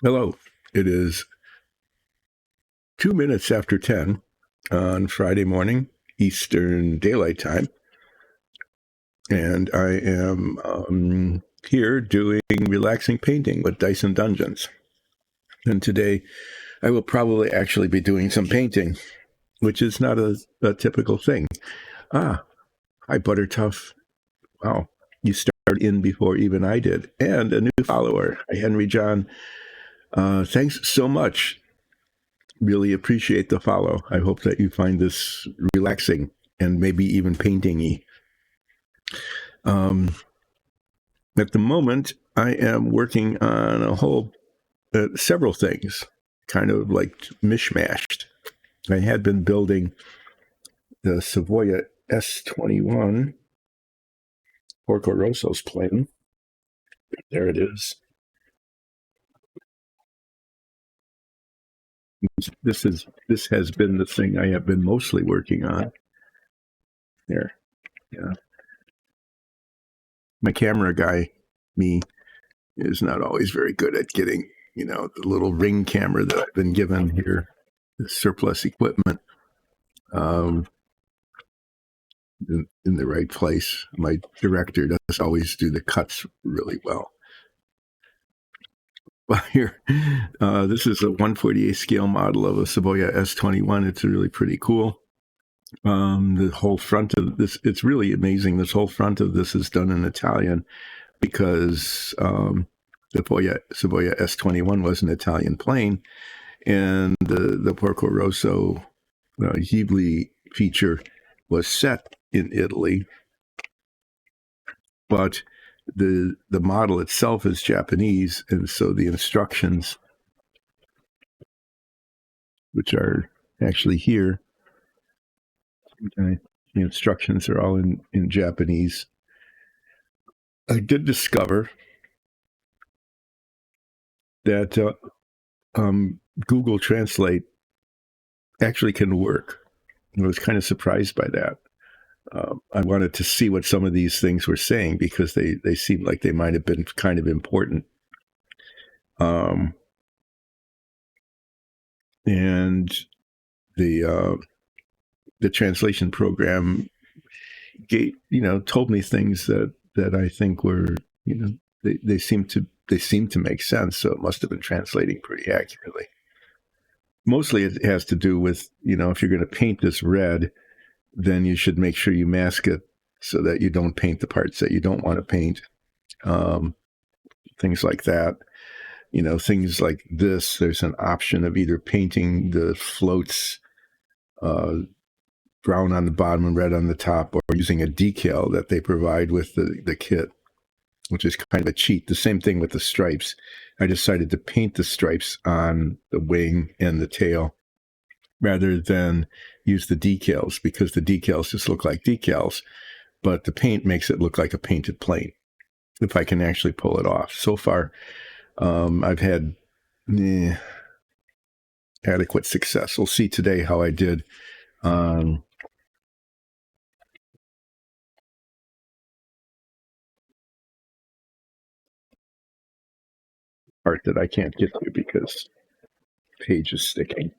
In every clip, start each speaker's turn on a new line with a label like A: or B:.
A: Hello. It is 2 minutes after 10 on Friday morning, Eastern Daylight Time. And I am here doing relaxing painting with Dyson Dungeons. And today I will probably actually be doing some painting, which is not a typical thing. Ah, hi, Buttertough. Wow, you started in before even I did. And a new follower, Henry John. Thanks so much. Really appreciate the follow. I hope that you find this relaxing and maybe even painting-y. Um, at the moment, I am working on several things, kind of like mishmashed. I had been building the Savoia S.21 Porco Rosso's plane. There it is. This has been the thing I have been mostly working on. There, yeah. My camera guy, me, is not always very good at getting, the little ring camera that I've been given here, the surplus equipment, um, in the right place. My director doesn't always do the cuts really well. Well, here, this is a 1/48 scale model of a Savoia S21. It's really pretty cool. The whole front of this, it's really amazing. This whole front of this is done in Italian because the Savoia S21 was an Italian plane, and the Porco Rosso Ghibli feature was set in Italy, but the model itself is Japanese, and so the instructions, which are actually here, okay, the instructions are all in Japanese. I did discover that Google Translate actually can work. I was kind of surprised by that. I wanted to see what some of these things were saying because they seemed like they might have been kind of important. And the translation program told me things that I think were, they seem to make sense. So it must have been translating pretty accurately. Mostly it has to do with, if you're going to paint this red, then you should make sure you mask it so that you don't paint the parts that you don't want to paint. Things like that. Things like this, there's an option of either painting the floats brown on the bottom and red on the top, or using a decal that they provide with the kit, which is kind of a cheat. The same thing with the stripes. I decided to paint the stripes on the wing and the tail rather than use the decals, because the decals just look like decals, but the paint makes it look like a painted plane, if I can actually pull it off. So far, I've had adequate success. We'll see today how I did on part that I can't get to because the page is sticking.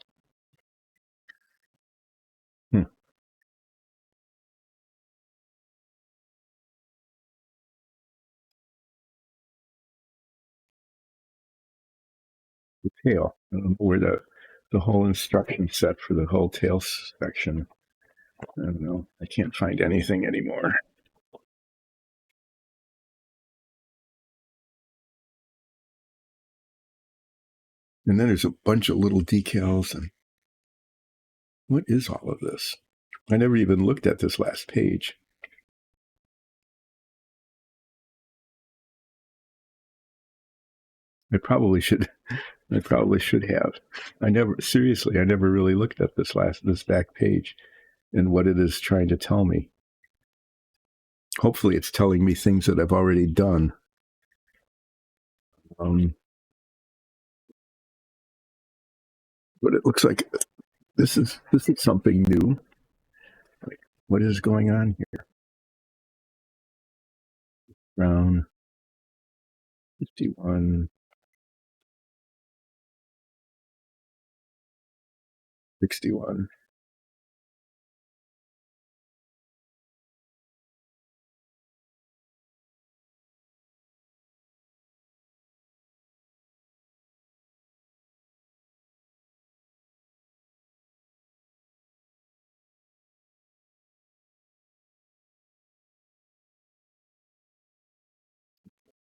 A: The tail, where the whole instruction set for the whole tail section. I don't know. I can't find anything anymore. And then there's a bunch of little decals. And what is all of this? I never even looked at this last page. I probably should. I probably should have. I never really looked at this back page and what it is trying to tell me. Hopefully, it's telling me things that I've already done. But it looks like this is something new. Like, what is going on here? Brown 51. 61.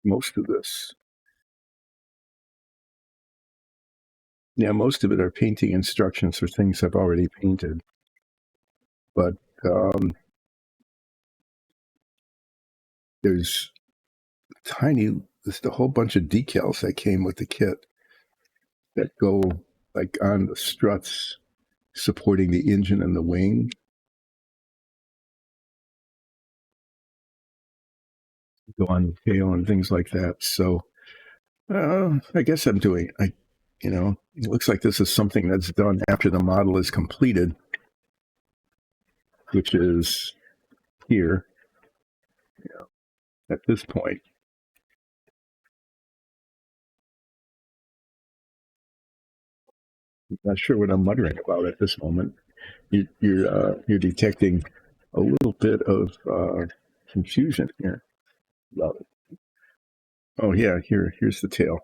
A: Most of this. Yeah, most of it are painting instructions for things I've already painted. But there's just a whole bunch of decals that came with the kit that go like on the struts supporting the engine and the wing. Go on the tail and things like that. So I guess it looks like this is something that's done after the model is completed, which is here, at this point. I'm not sure what I'm muttering about at this moment. You're detecting a little bit of confusion here. Love it. Oh yeah, here's the tail.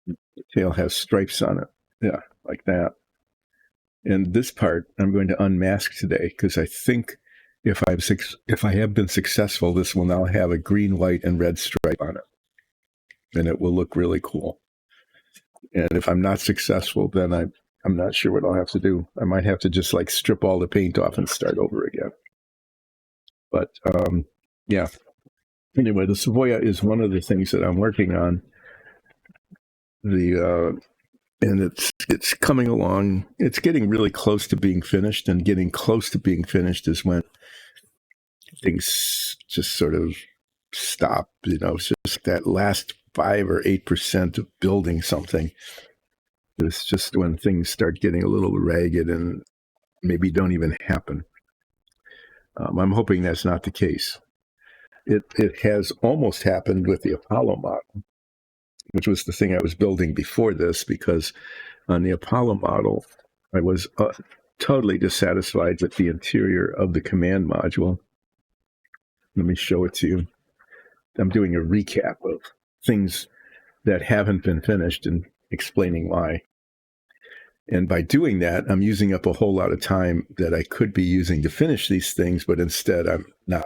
A: The tail has stripes on it. Yeah, like that. And this part I'm going to unmask today because I think if I have been successful, this will now have a green, white, and red stripe on it, and it will look really cool. And if I'm not successful, then I'm not sure what I'll have to do. I might have to just like strip all the paint off and start over again. But yeah. Anyway, the Savoia is one of the things that I'm working on. And it's coming along. It's getting really close to being finished, and getting close to being finished is when things just sort of stop. It's just that last 5 or 8% of building something. It's just when things start getting a little ragged and maybe don't even happen. I'm hoping that's not the case. It has almost happened with the Apollo model, which was the thing I was building before this, because on the Apollo model, I was totally dissatisfied with the interior of the command module. Let me show it to you. I'm doing a recap of things that haven't been finished and explaining why. And by doing that, I'm using up a whole lot of time that I could be using to finish these things, but instead I'm not.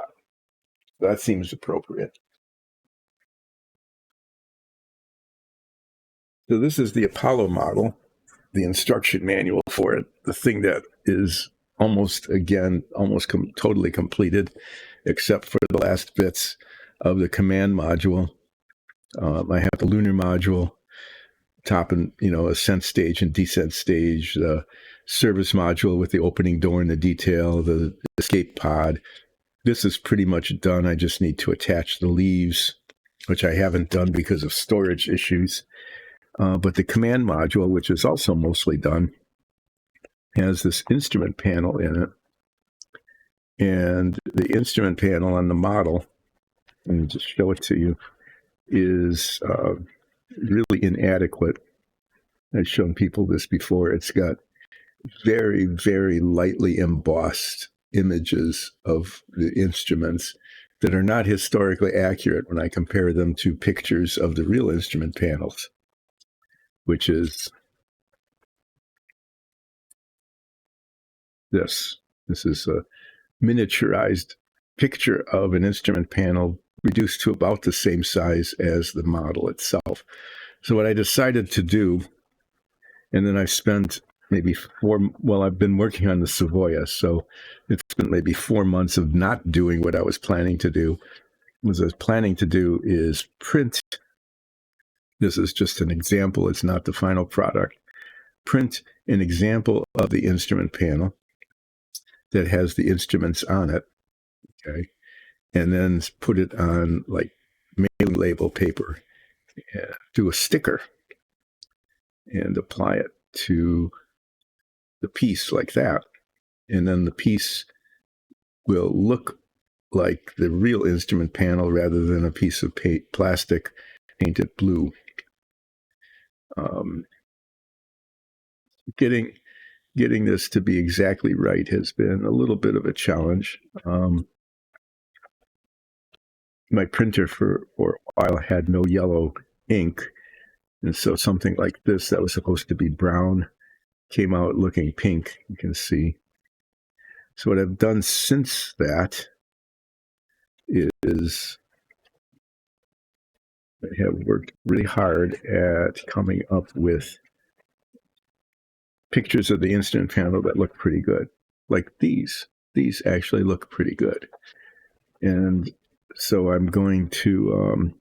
A: That seems appropriate. So this is the Apollo model, the instruction manual for it, the thing that is almost totally completed, except for the last bits of the command module. I have the lunar module, top and ascent stage and descent stage, the service module with the opening door and the detail, the escape pod. This is pretty much done. I just need to attach the leaves, which I haven't done because of storage issues. But the command module, which is also mostly done, has this instrument panel in it. And the instrument panel on the model, let me just show it to you, is really inadequate. I've shown people this before. It's got very, very lightly embossed images of the instruments that are not historically accurate when I compare them to pictures of the real instrument panels, which is this. This is a miniaturized picture of an instrument panel reduced to about the same size as the model itself. So what I decided to do, and then I spent I've been working on the Savoia, so it's been maybe 4 months of not doing what I was planning to do. What I was planning to do is print. This is just an example. It's not the final product. Print an example of the instrument panel that has the instruments on it, okay, and then put it on like mailing label paper, do a sticker, and apply it to the piece like that. And then the piece will look like the real instrument panel rather than a piece of plastic painted blue. getting getting this to be exactly right has been a little bit of a challenge. My printer for a while had no yellow ink, and so something like this that was supposed to be brown came out looking pink, you can see. So what I've done since that is I have worked really hard at coming up with pictures of the instrument panel that look pretty good. Like these. These actually look pretty good. And so I'm going to,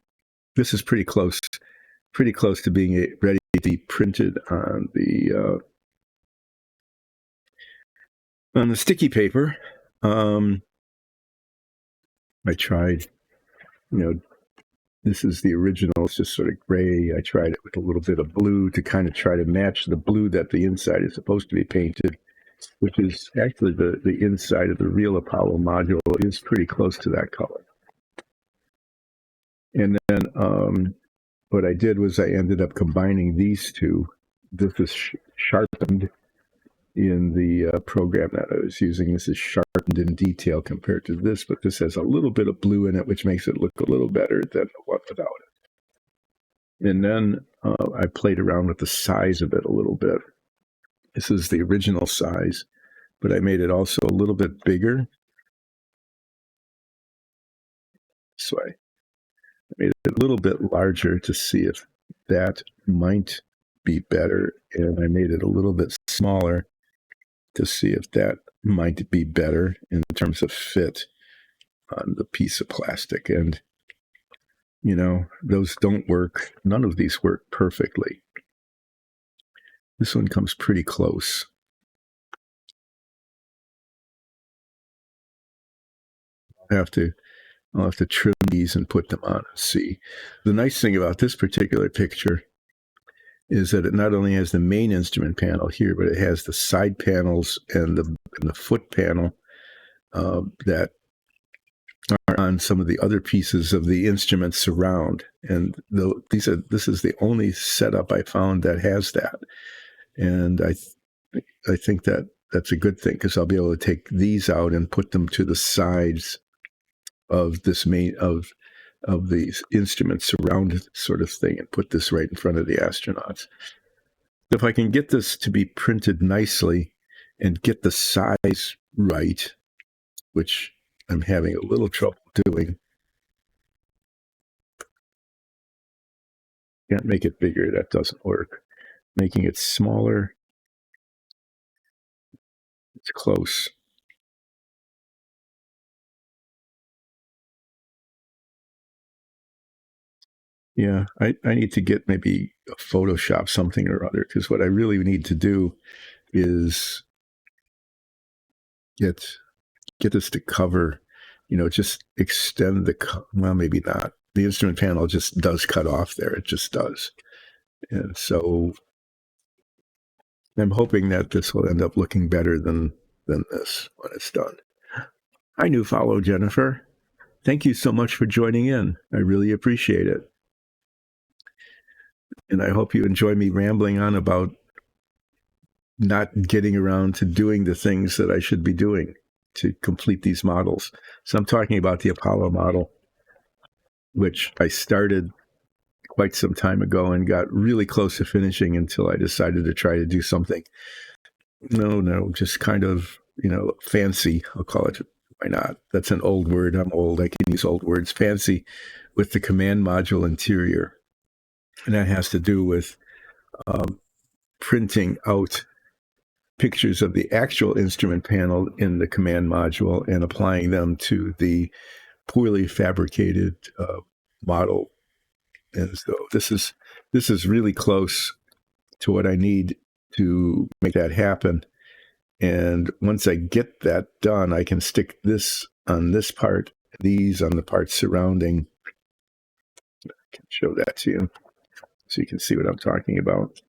A: this is pretty close to being ready to be printed on the sticky paper. I tried, this is the original. It's just sort of gray. I tried it with a little bit of blue to kind of try to match the blue that the inside is supposed to be painted, which is actually the inside of the real Apollo module is pretty close to that color. And then what I did was I ended up combining these two. This is sharpened in the program that I was using. This is sharpened in detail compared to this, but this has a little bit of blue in it, which makes it look a little better than the one without it. And then I played around with the size of it a little bit. This is the original size, but I made it also a little bit bigger. This way. I made it a little bit larger to see if that might be better, and I made it a little bit smaller to see if that might be better in terms of fit on the piece of plastic. And, those don't work. None of these work perfectly. This one comes pretty close. I'll have to trim these and put them on and see. The nice thing about this particular picture is that it not only has the main instrument panel here, but it has the side panels and the foot panel that are on some of the other pieces of the instrument surround. And this is the only setup I found that has that. And I think that that's a good thing, because I'll be able to take these out and put them to the sides of this of these instruments surrounded sort of thing, and put this right in front of the astronauts. If I can get this to be printed nicely and get the size right, which I'm having a little trouble doing. Can't make it bigger, that doesn't work. Making it smaller, it's close. Yeah, I need to get maybe a Photoshop something or other, because what I really need to do is get this to cover, just extend well, maybe not. The instrument panel just does cut off there. It just does. And so I'm hoping that this will end up looking better than this when it's done. Hi, New Follow Jennifer. Thank you so much for joining in. I really appreciate it. And I hope you enjoy me rambling on about not getting around to doing the things that I should be doing to complete these models. So I'm talking about the Apollo model, which I started quite some time ago and got really close to finishing until I decided to try to do something. Just kind of, fancy, I'll call it. Why not? That's an old word. I'm old. I can use old words. Fancy with the command module interior. And that has to do with printing out pictures of the actual instrument panel in the command module and applying them to the poorly fabricated model. And so this is really close to what I need to make that happen. And once I get that done, I can stick this on this part, these on the parts surrounding. I can show that to you so you can see what I'm talking about.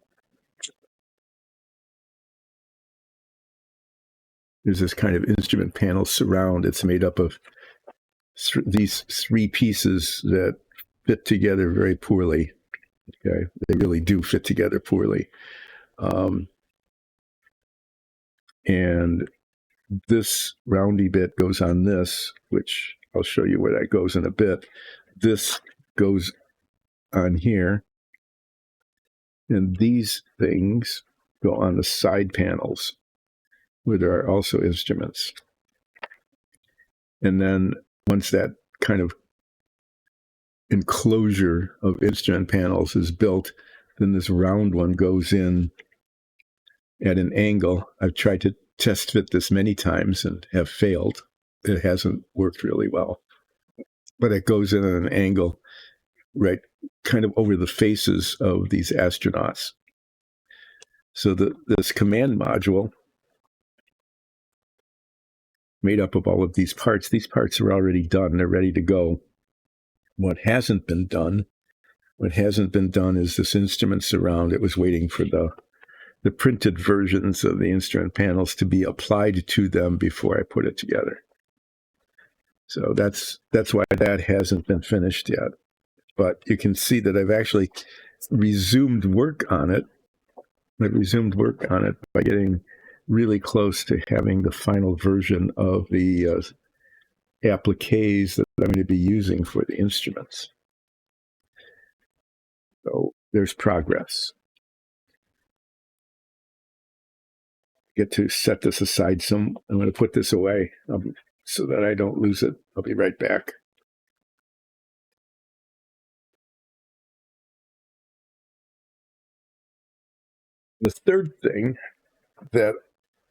A: There's this kind of instrument panel surround. It's made up of these three pieces that fit together very poorly. Okay, they really do fit together poorly. And this roundy bit goes on this, which I'll show you where that goes in a bit. This goes on here, and these things go on the side panels, where there are also instruments. And then once that kind of enclosure of instrument panels is built, then this round one goes in at an angle. I've tried to test fit this many times and have failed. It hasn't worked really well. But it goes in at an angle right kind of over the faces of these astronauts. So this command module, made up of all of these parts are already done. They're ready to go. What hasn't been done is this instrument surround. It was waiting for the printed versions of the instrument panels to be applied to them before I put it together. So that's why that hasn't been finished yet. But you can see that I've actually resumed work on it. I've resumed work on it by getting really close to having the final version of the appliques that I'm going to be using for the instruments. So there's progress. Get to set this aside some. I'm going to put this away so that I don't lose it. I'll be right back. The third thing that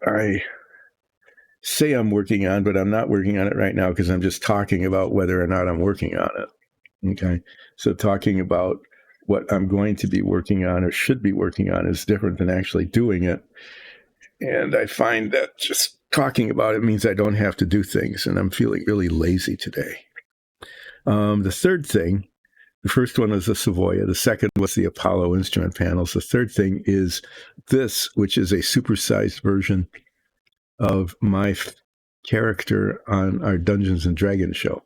A: I say I'm working on, but I'm not working on it right now because I'm just talking about whether or not I'm working on it. Okay. So talking about what I'm going to be working on or should be working on is different than actually doing it. And I find that just talking about it means I don't have to do things, and I'm feeling really lazy today. The third thing, the first one was the Savoia. The second was the Apollo instrument panels. The third thing is this, which is a supersized version of my character on our Dungeons and Dragons show.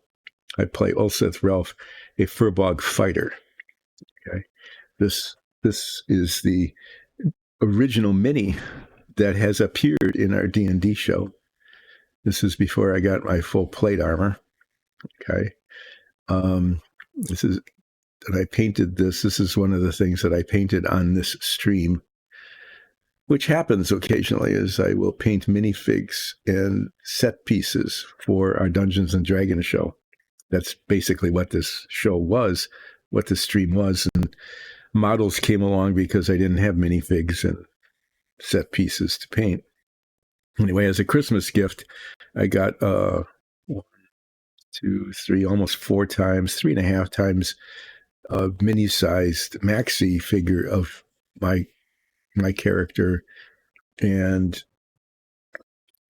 A: I play Ulseth Relf, a Furbog fighter. Okay, this is the original mini that has appeared in our D&D show. This is before I got my full plate armor. Okay, this is that I painted this. This is one of the things that I painted on this stream, which happens occasionally, is I will paint minifigs and set pieces for our Dungeons and Dragons show. That's basically what this show was, what the stream was. And models came along because I didn't have minifigs and set pieces to paint. Anyway, as a Christmas gift, I got 1, 2, 3, almost 4 times, 3.5 times a mini-sized maxi figure of my character. And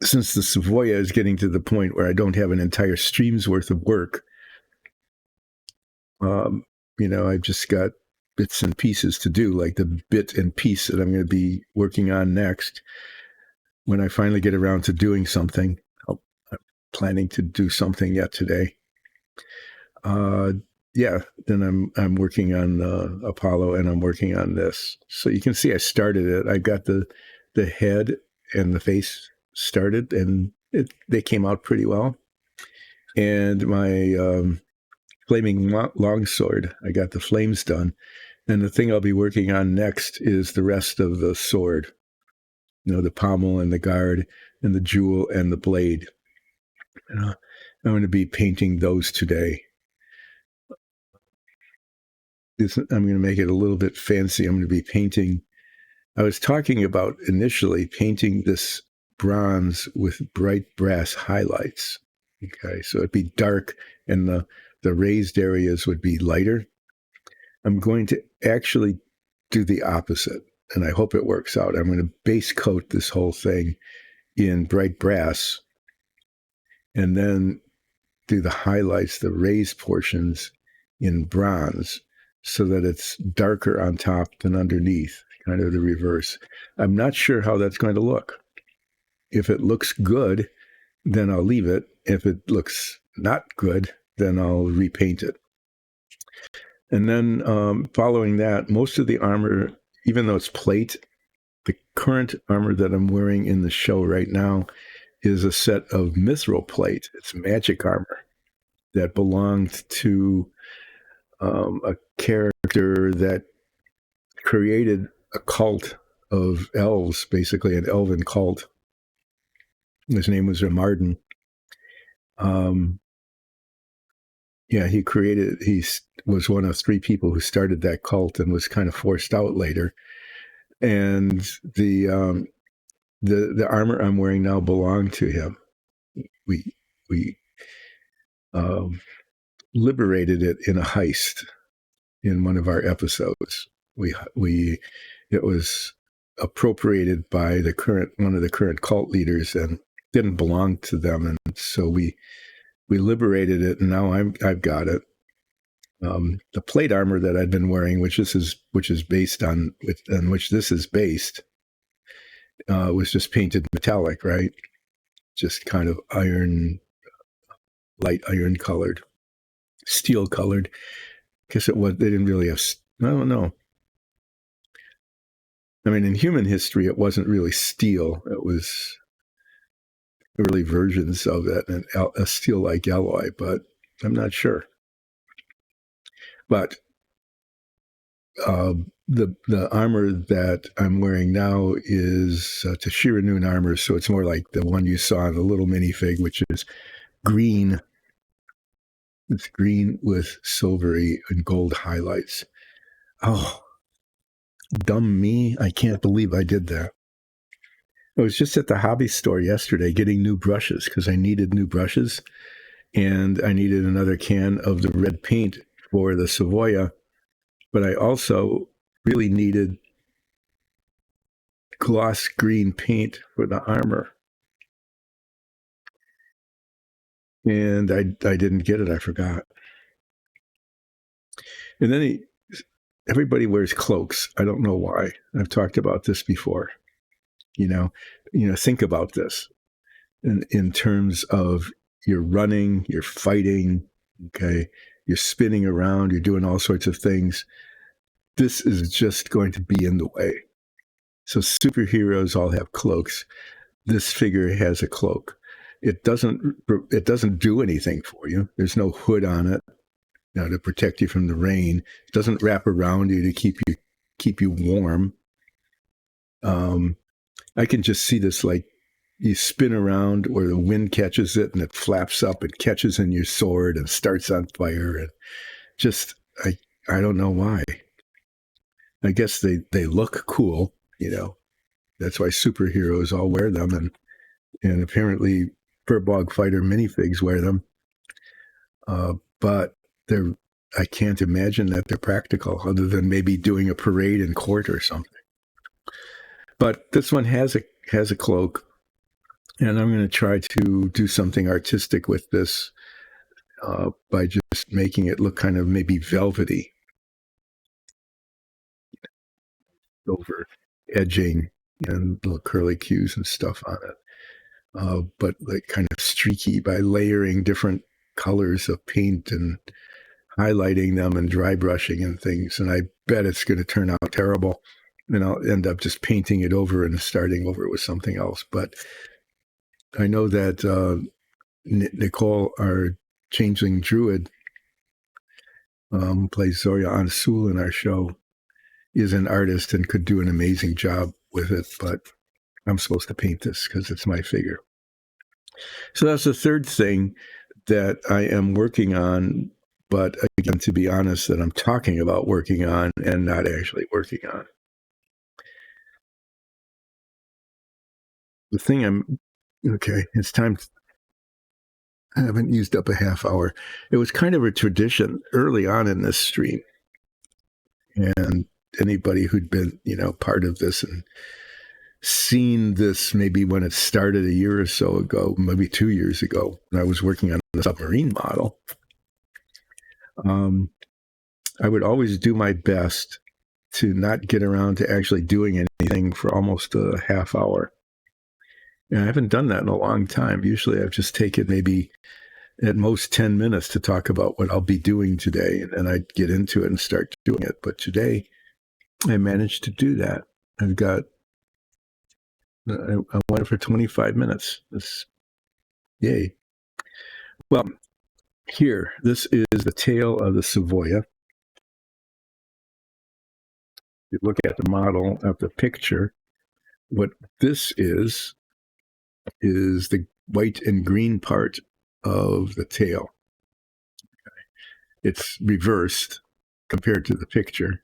A: since the Savoia is getting to the point where I don't have an entire stream's worth of work, I've just got bits and pieces to do, like the bit and piece that I'm going to be working on next. When I finally get around to doing something, I'm planning to do something yet today. Then I'm working on Apollo, and I'm working on this. So you can see I started it. I got the head and the face started, and they came out pretty well. And my flaming longsword, I got the flames done. And the thing I'll be working on next is the rest of the sword. The pommel and the guard and the jewel and the blade. I'm going to be painting those today. I'm going to make it a little bit fancy. I'm going to be painting. I was talking about initially painting this bronze with bright brass highlights. Okay, so it'd be dark and the raised areas would be lighter. I'm going to actually do the opposite, and I hope it works out. I'm going to base coat this whole thing in bright brass and then do the highlights, the raised portions, in bronze, so that it's darker on top than underneath, kind of the reverse. I'm not sure how that's going to look. If it looks good, then I'll leave it. If it looks not good, then I'll repaint it. And then following that, most of the armor, even though it's plate, The current armor that I'm wearing in the show right now is a set of mithril plate. It's magic armor that belonged to a character that created a cult of elves, basically an elven cult. His name was Ramarden. Yeah, he was one of three people who started that cult and was kind of forced out later. And the armor I'm wearing now belonged to him. We liberated it in a heist in one of our episodes. It was appropriated by one of the current cult leaders and didn't belong to them, and so we liberated it, and now I've got it. The plate armor that I've been wearing, which this is based on, which this is based, was just painted metallic, right? Just kind of light iron colored, steel colored. I guess it was. They didn't really have. I don't know. I mean, in human history, it wasn't really steel. It was early versions of it, and a steel-like alloy, but I'm not sure. But the armor that I'm wearing now is Tashira Noon armor, so it's more like the one you saw in the little minifig, which is green. It's green with silvery and gold highlights. Oh, dumb me. I can't believe I did that. I was just at the hobby store yesterday getting new brushes because I needed new brushes, and I needed another can of the red paint for the Savoia, but I also really needed gloss green paint for the armor. And I didn't get it. I forgot. And then everybody wears cloaks. I don't know why. I've talked about this before. Think about this in terms of you're running, you're fighting, okay, you're spinning around, you're doing all sorts of things. This is just going to be in the way. So superheroes all have cloaks. This figure has a cloak. It doesn't do anything for you. There's no hood on it, to protect you from the rain. It doesn't wrap around you to keep you warm. I can just see this, like you spin around where the wind catches it and it flaps up and catches in your sword and starts on fire, and just I don't know why. I guess they look cool, That's why superheroes all wear them, and apparently Furbog Fighter minifigs wear them. But I can't imagine that they're practical, other than maybe doing a parade in court or something. But this one has a cloak, and I'm going to try to do something artistic with this by just making it look kind of maybe velvety, over edging and little curly cues and stuff on it. But like kind of streaky by layering different colors of paint and highlighting them and dry brushing and things. And I bet it's going to turn out terrible. And I'll end up just painting it over and starting over with something else. But I know that Nicole, our changeling druid, who plays Zoya Ansul in our show, is an artist and could do an amazing job with it. But I'm supposed to paint this because it's my figure. So that's the third thing that I am working on. But again, to be honest, that I'm talking about working on and not actually working on. The thing it's time. I haven't used up a half hour. It was kind of a tradition early on in this stream. And anybody who'd been, part of this and seen this maybe when it started a year or so ago, maybe 2 years ago, when I was working on the submarine model, I would always do my best to not get around to actually doing anything for almost a half hour. And I haven't done that in a long time. Usually I've just taken maybe at most 10 minutes to talk about what I'll be doing today, and then I'd get into it and start doing it. But today I managed to do that. I've got I went for 25 minutes. Yay. Well, here, this is the tail of the Savoia. You look at the model of the picture. What this is the white and green part of the tail. It's reversed compared to the picture.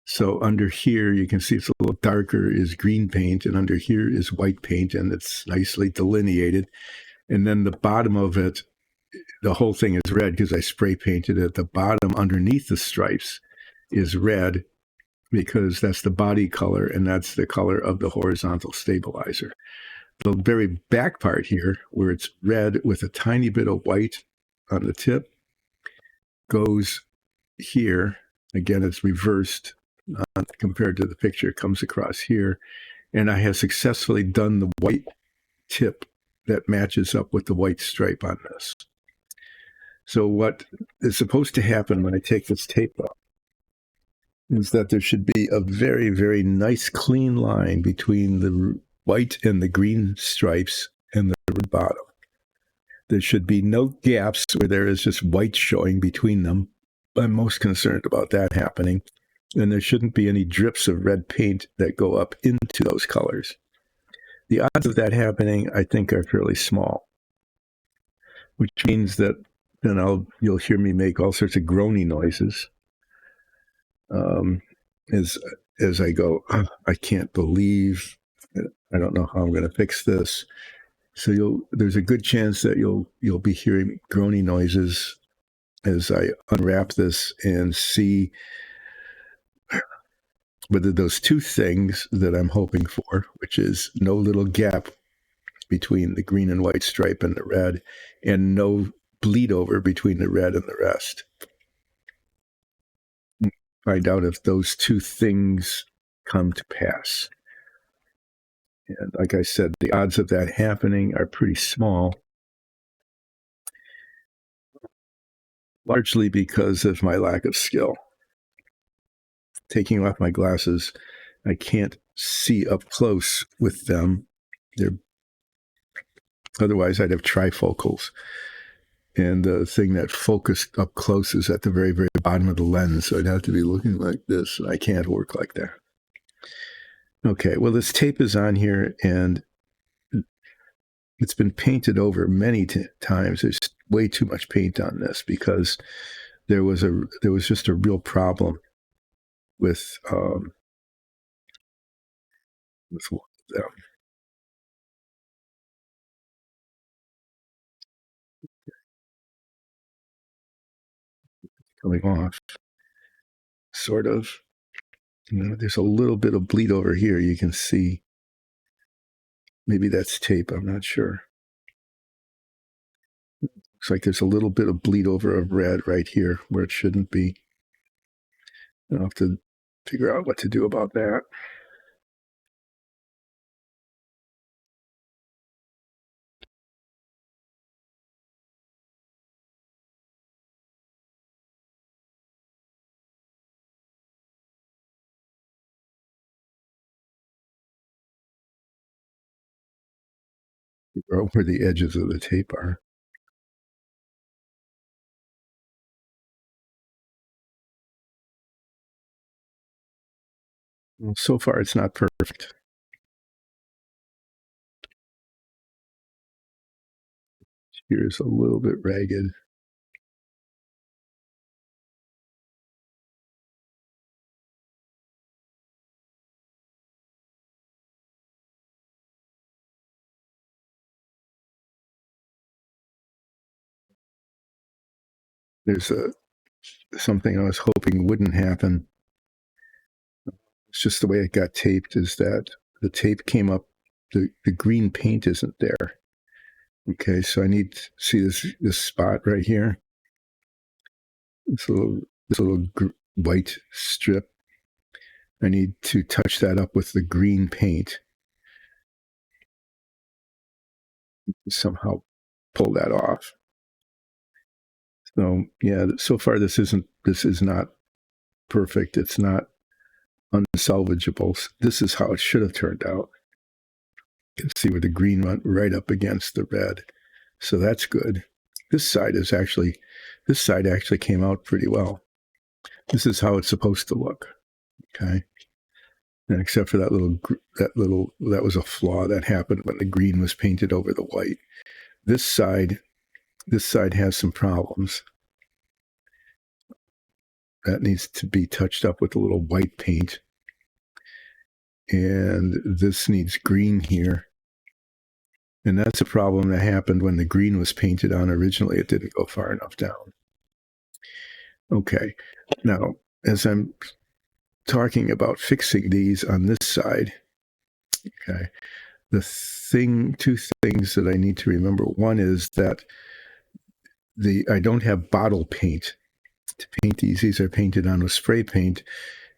A: So under here, you can see it's a little darker is green paint, and under here is white paint, and it's nicely delineated. And then the bottom of it, the whole thing is red because I spray painted it. The bottom underneath the stripes is red because that's the body color, and that's the color of the horizontal stabilizer. The very back part here, where it's red with a tiny bit of white on the tip, goes here. Again, it's reversed compared to the picture. It comes across here. And I have successfully done the white tip that matches up with the white stripe on this. So what is supposed to happen when I take this tape off is that there should be a very, very nice clean line between the white and the green stripes and the bottom. There should be no gaps where there is just white showing between them. I'm most concerned about that happening. And there shouldn't be any drips of red paint that go up into those colors. The odds of that happening, I think, are fairly small, which means that then you'll hear me make all sorts of groaning noises as I go, oh, I can't believe, I don't know how I'm going to fix this. So there's a good chance that you'll be hearing groaning noises as I unwrap this and see whether those two things that I'm hoping for, which is no little gap between the green and white stripe and the red, and no bleed over between the red and the rest. Find out if those two things come to pass. And like I said, the odds of that happening are pretty small, largely because of my lack of skill. Taking off my glasses, I can't see up close with them. Otherwise, I'd have trifocals. And the thing that focused up close is at the very, very bottom of the lens. So I'd have to be looking like this. I can't work like that. Okay, well, this tape is on here, and it's been painted over many times. There's way too much paint on this because there was just a real problem with one of them. Coming off, sort of. There's a little bit of bleed over here. You can see. Maybe that's tape. I'm not sure. Looks like there's a little bit of bleed over of red right here where it shouldn't be. I'll have to figure out what to do about that. Or where the edges of the tape are. Well, so far, it's not perfect. Here's a little bit ragged. There's something I was hoping wouldn't happen. It's just the way it got taped is that the tape came up, the green paint isn't there. Okay, so I need to see this spot right here. This little white strip. I need to touch that up with the green paint. Somehow pull that off. So yeah, so far this is not perfect. It's not unsalvageable. This is how it should have turned out. You can see where the green went right up against the red. So that's good. This side actually came out pretty well. This is how it's supposed to look. Okay. And except for that was a flaw that happened when the green was painted over the white. This side has some problems. That needs to be touched up with a little white paint. And this needs green here. And that's a problem that happened when the green was painted on originally. It didn't go far enough down. Okay. Now, as I'm talking about fixing these on this side, okay, two things that I need to remember. One is that I don't have bottle paint to paint these. These are painted on with spray paint,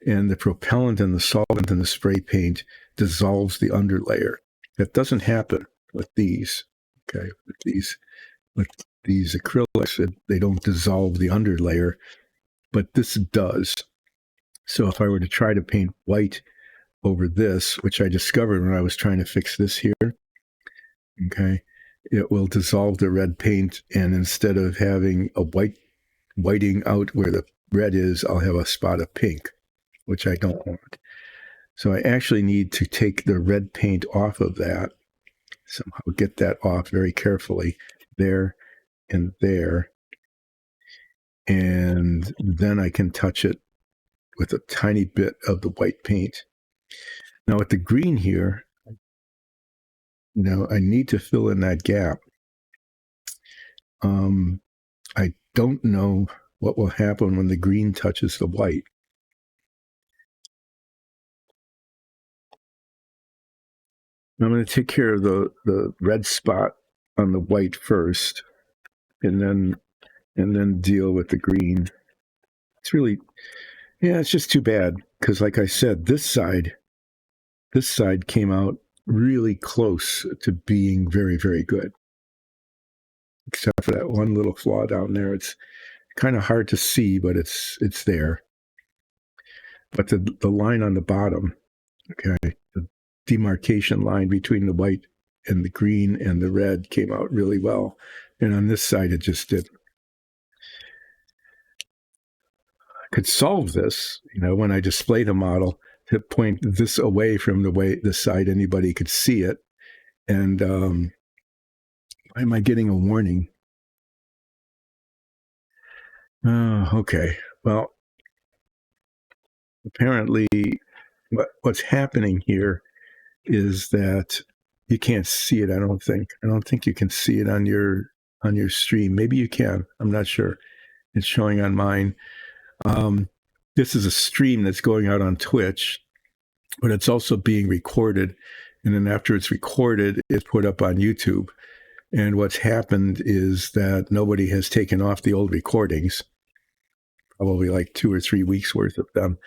A: and the propellant and the solvent in the spray paint dissolves the underlayer. That doesn't happen with these. Okay, with these acrylics, they don't dissolve the underlayer, but this does. So if I were to try to paint white over this, which I discovered when I was trying to fix this here, okay, it will dissolve the red paint, and instead of having a whiting out where the red is, I'll have a spot of pink, which I don't want. So I actually need to take the red paint off of that, somehow get that off very carefully, there and there, and then I can touch it with a tiny bit of the white paint. Now with the green here, I need to fill in that gap. I don't know what will happen when the green touches the white. I'm going to take care of the red spot on the white first, and then deal with the green. It's just too bad, because like I said, this side came out really close to being very, very good. Except for that one little flaw down there. It's kind of hard to see, but it's there. But the line on the bottom, okay, the demarcation line between the white and the green and the red came out really well. And on this side, it just didn't. I could solve this, when I display the model, to point this away from the side anybody could see it. And why am I getting a warning? Oh, okay. Well, apparently what's happening here is that you can't see it. I don't think you can see it on your stream. Maybe you can. I'm not sure. It's showing on mine. This is a stream that's going out on Twitch, but it's also being recorded. And then after it's recorded, it's put up on YouTube. And what's happened is that nobody has taken off the old recordings, probably like 2 or 3 weeks worth of them,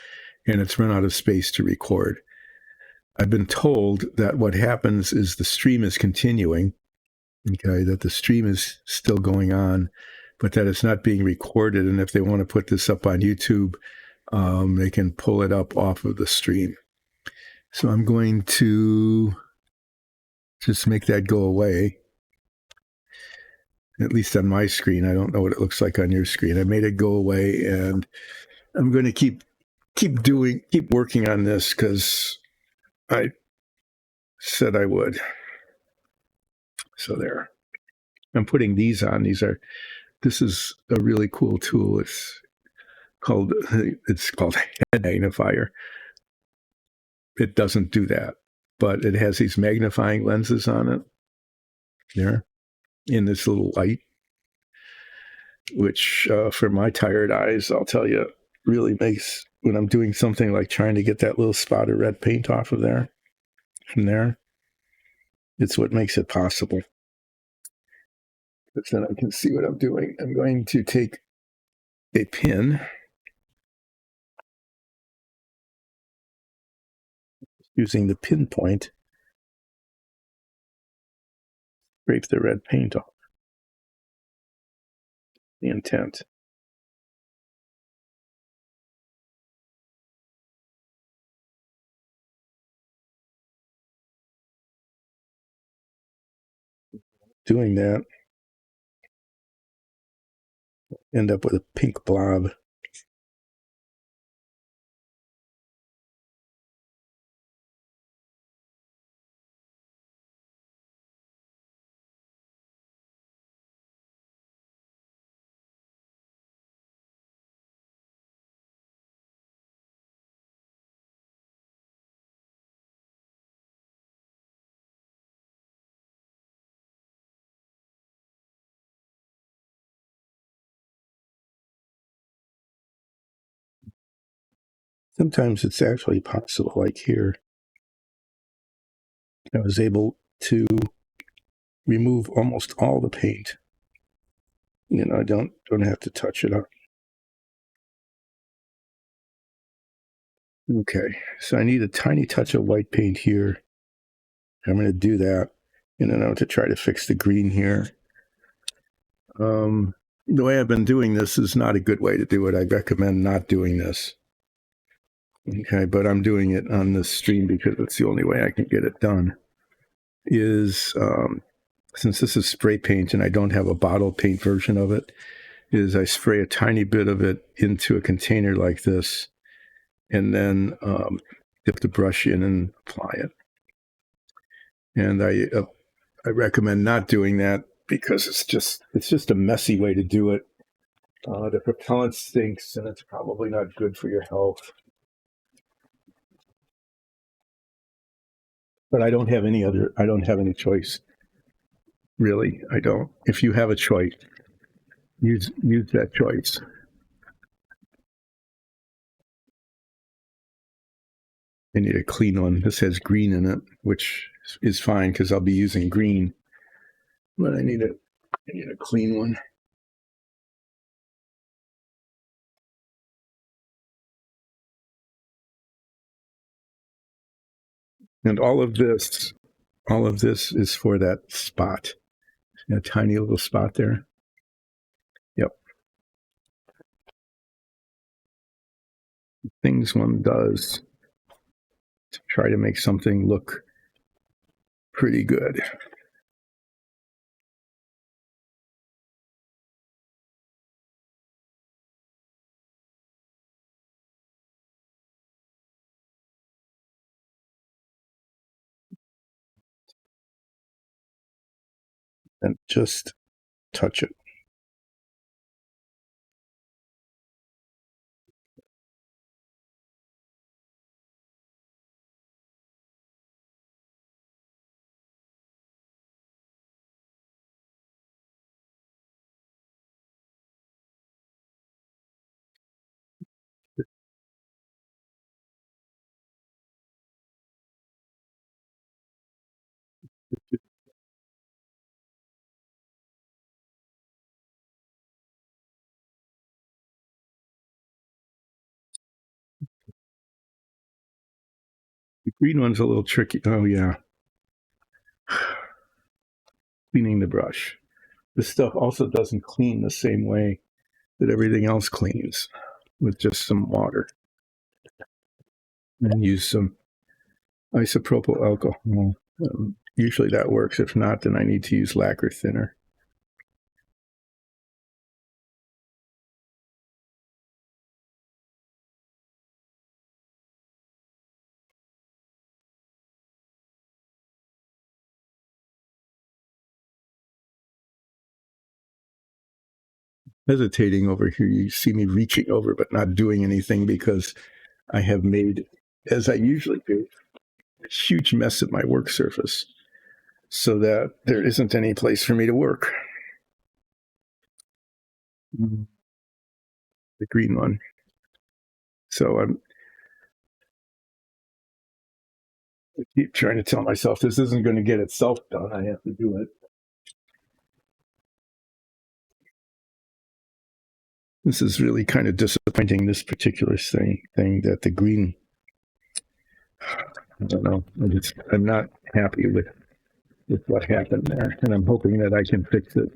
A: and it's run out of space to record. I've been told that what happens is the stream is continuing, okay, that the stream is still going on, but that it's not being recorded. And if they want to put this up on YouTube, they can pull it up off of the stream. So I'm going to just make that go away. At least on my screen. I don't know what it looks like on your screen. I made it go away, and I'm going to keep working on this because I said I would. So there. I'm putting these on. This is a really cool tool. It's called Head Magnifier. It doesn't do that, but it has these magnifying lenses on it there in this little light, which for my tired eyes, I'll tell you, really makes, when I'm doing something like trying to get that little spot of red paint off of there, from there, it's what makes it possible. But then I can see what I'm doing. I'm going to take a pin, using the pinpoint, scrape the red paint off. The intent. doing that, end up with a pink blob. Sometimes it's actually possible, like here, I was able to remove almost all the paint. I don't have to touch it up. Okay, so I need a tiny touch of white paint here. I'm going to do that, to try to fix the green here. The way I've been doing this is not a good way to do it. I recommend not doing this. Okay, but I'm doing it on this stream because it's the only way I can get it done. Since this is spray paint and I don't have a bottle paint version of it, I spray a tiny bit of it into a container like this, and then dip the brush in and apply it. And I recommend not doing that because it's just a messy way to do it. The propellant stinks, and it's probably not good for your health. But I don't have any choice. Really, I don't. If you have a choice, use that choice. I need a clean one. This has green in it, which is fine because I'll be using green. But I need a clean one. And all of this is for that spot. A tiny little spot there. Yep. Things one does to try to make something look pretty good. And just touch it. The green one's a little tricky. Oh yeah. Cleaning the brush. This stuff also doesn't clean the same way that everything else cleans, with just some water. And use some isopropyl alcohol. Usually that works. If not, then I need to use lacquer thinner. Hesitating over here. You see me reaching over but not doing anything because I have made, as I usually do, a huge mess of my work surface so that there isn't any place for me to work. The green one. So I keep trying to tell myself this isn't going to get itself done. I have to do it. This is really kind of disappointing, this particular thing that the green, I don't know, I'm not happy with what happened there, and I'm hoping that I can fix it.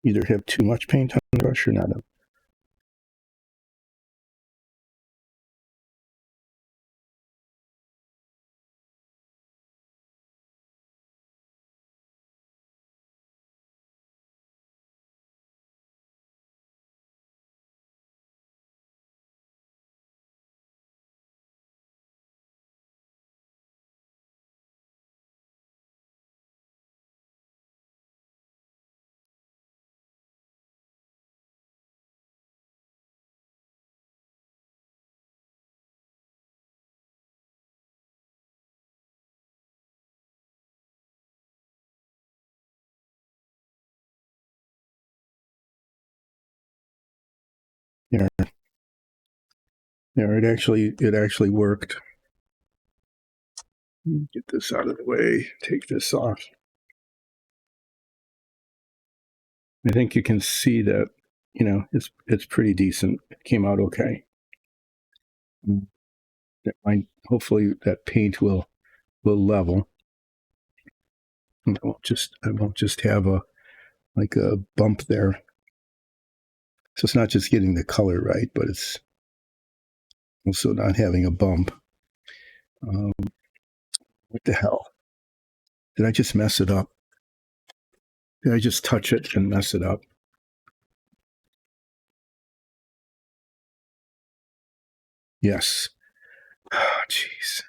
A: either have too much paint on the brush or not enough. Yeah, yeah, it actually worked. Get this out of the way. Take this off. I think you can see that, it's pretty decent. It came out okay. Hopefully that paint will level. And I won't just have a bump there. So it's not just getting the color right, but it's also not having a bump. What the hell? Did I just mess it up? Did I just touch it and mess it up? Yes. Jeez.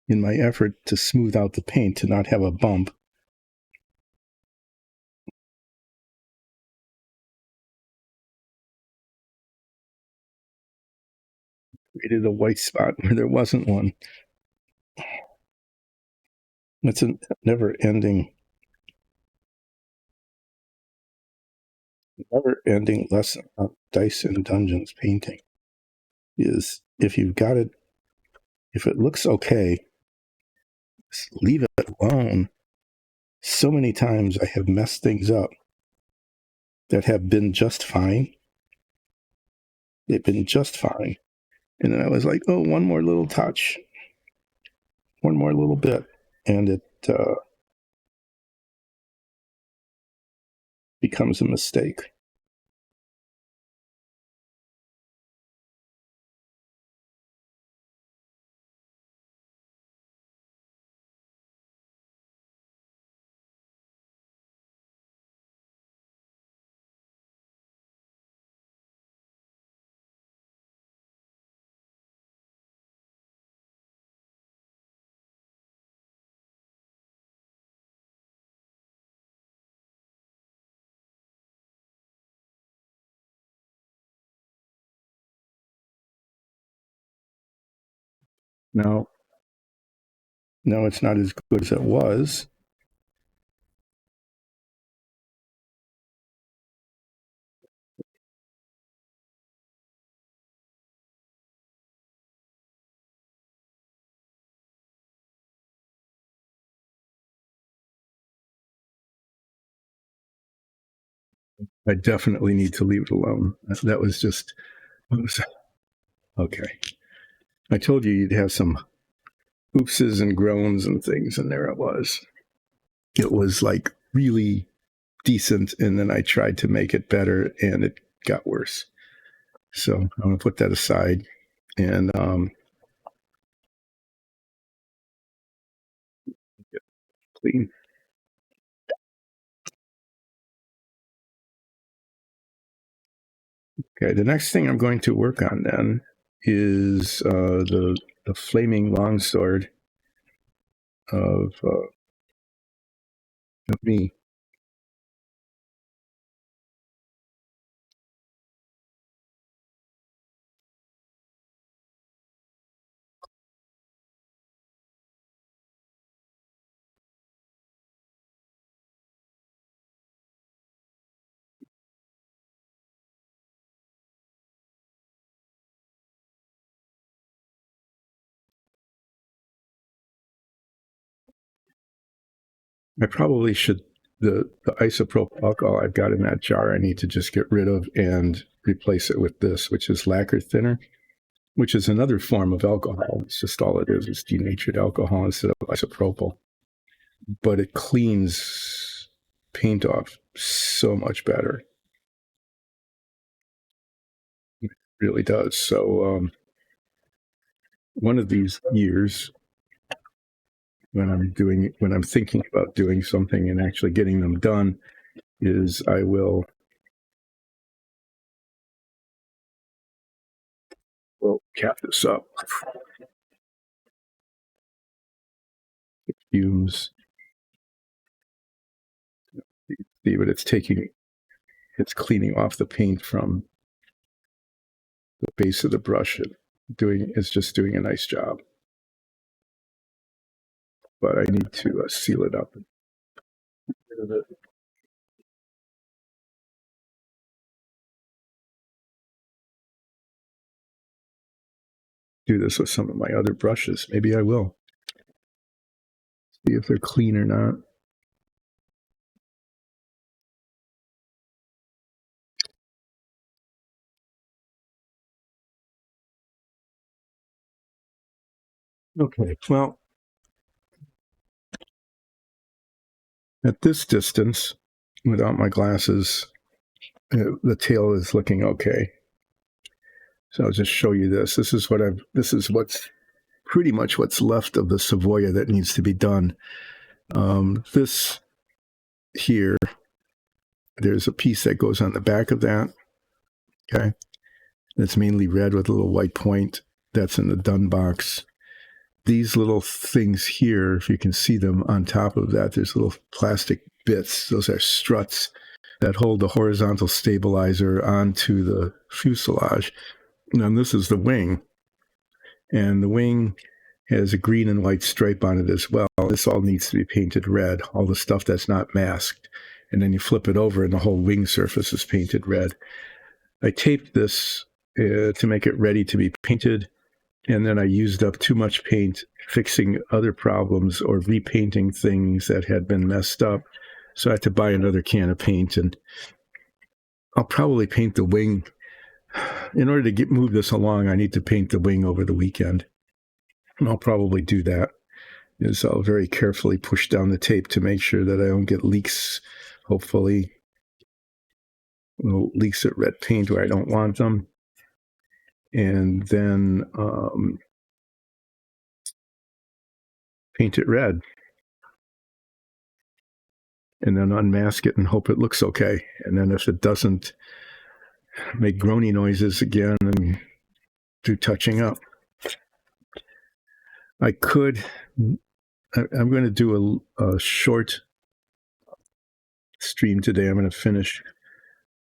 A: In my effort to smooth out the paint to not have a bump, created a white spot where there wasn't one. It's a never-ending lesson of Dice and Dungeons painting. Is if you've got it, if it looks okay, just leave it alone. So many times I have messed things up that have been just fine. They've been just fine. And then I was like, oh, one more little touch, one more little bit. And it becomes a mistake. No, it's not as good as it was. I definitely need to leave it alone. That was just okay. I told you you'd have some oopses and groans and things, and there it was. It was like really decent, and then I tried to make it better, and it got worse. So I'm going to put that aside, and get clean. Okay, the next thing I'm going to work on then is the flaming longsword of me. I probably should, the isopropyl alcohol I've got in that jar, I need to just get rid of and replace it with this, which is lacquer thinner. which is another form of alcohol. It's just all it is. It's denatured alcohol instead of isopropyl. But it cleans paint off so much better. It really does. So one of these years, when I'm thinking about doing something and actually getting them done, is I will cap this up. Fumes. See, but it's cleaning off the paint from the base of the brush. It's just doing a nice job. But I need to seal it up. Do this with some of my other brushes. Maybe I will. See if they're clean or not. Okay, well, at this distance, without my glasses, the tail is looking okay. So I'll just show you this. This is what's pretty much what's left of the Savoia that needs to be done. This here, there's a piece that goes on the back of that. Okay, that's mainly red with a little white point. That's in the done box. These little things here, if you can see them on top of that, there's little plastic bits. Those are struts that hold the horizontal stabilizer onto the fuselage. And this is the wing. And the wing has a green and white stripe on it as well. This all needs to be painted red, all the stuff that's not masked. And then you flip it over and the whole wing surface is painted red. I taped this to make it ready to be painted. And then I used up too much paint fixing other problems or repainting things that had been messed up. So I had to buy another can of paint, and I'll probably paint the wing. In order to move this along, I need to paint the wing over the weekend. And I'll probably do that. Is I'll very carefully push down the tape to make sure that I don't get leaks, hopefully. Leaks of red paint where I don't want them. And then paint it red. And then unmask it and hope it looks okay. And then if it doesn't, make groany noises again and do touching up. I'm going to do a short stream today. I'm going to finish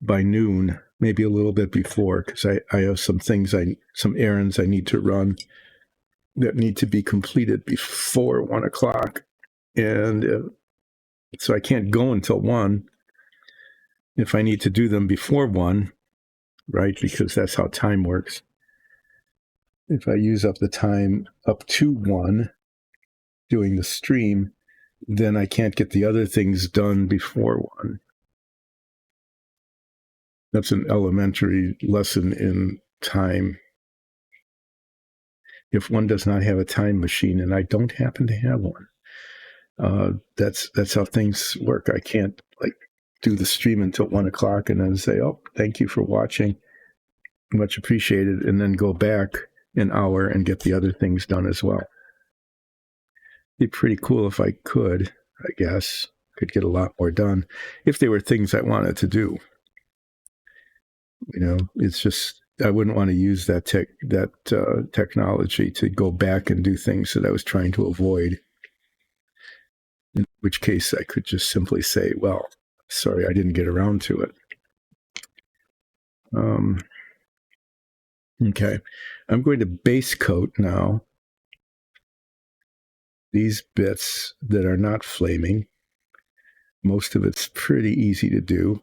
A: by noon, maybe a little bit before, because I have some errands I need to run that need to be completed before 1 o'clock. And so I can't go until 1 if I need to do them before 1, right? Because that's how time works. If I use up the time up to 1 doing the stream, then I can't get the other things done before 1. That's an elementary lesson in time. If one does not have a time machine, and I don't happen to have one, that's how things work. I can't do the stream until 1 o'clock and then say, "Oh, thank you for watching, much appreciated," and then go back an hour and get the other things done as well. It'd be pretty cool if I could. I guess could get a lot more done if they were things I wanted to do. It's just I wouldn't want to use that technology to go back and do things that I was trying to avoid. In which case, I could just simply say, "Well, sorry, I didn't get around to it." Okay, I'm going to base coat now these bits that are not flaming. Most of it's pretty easy to do.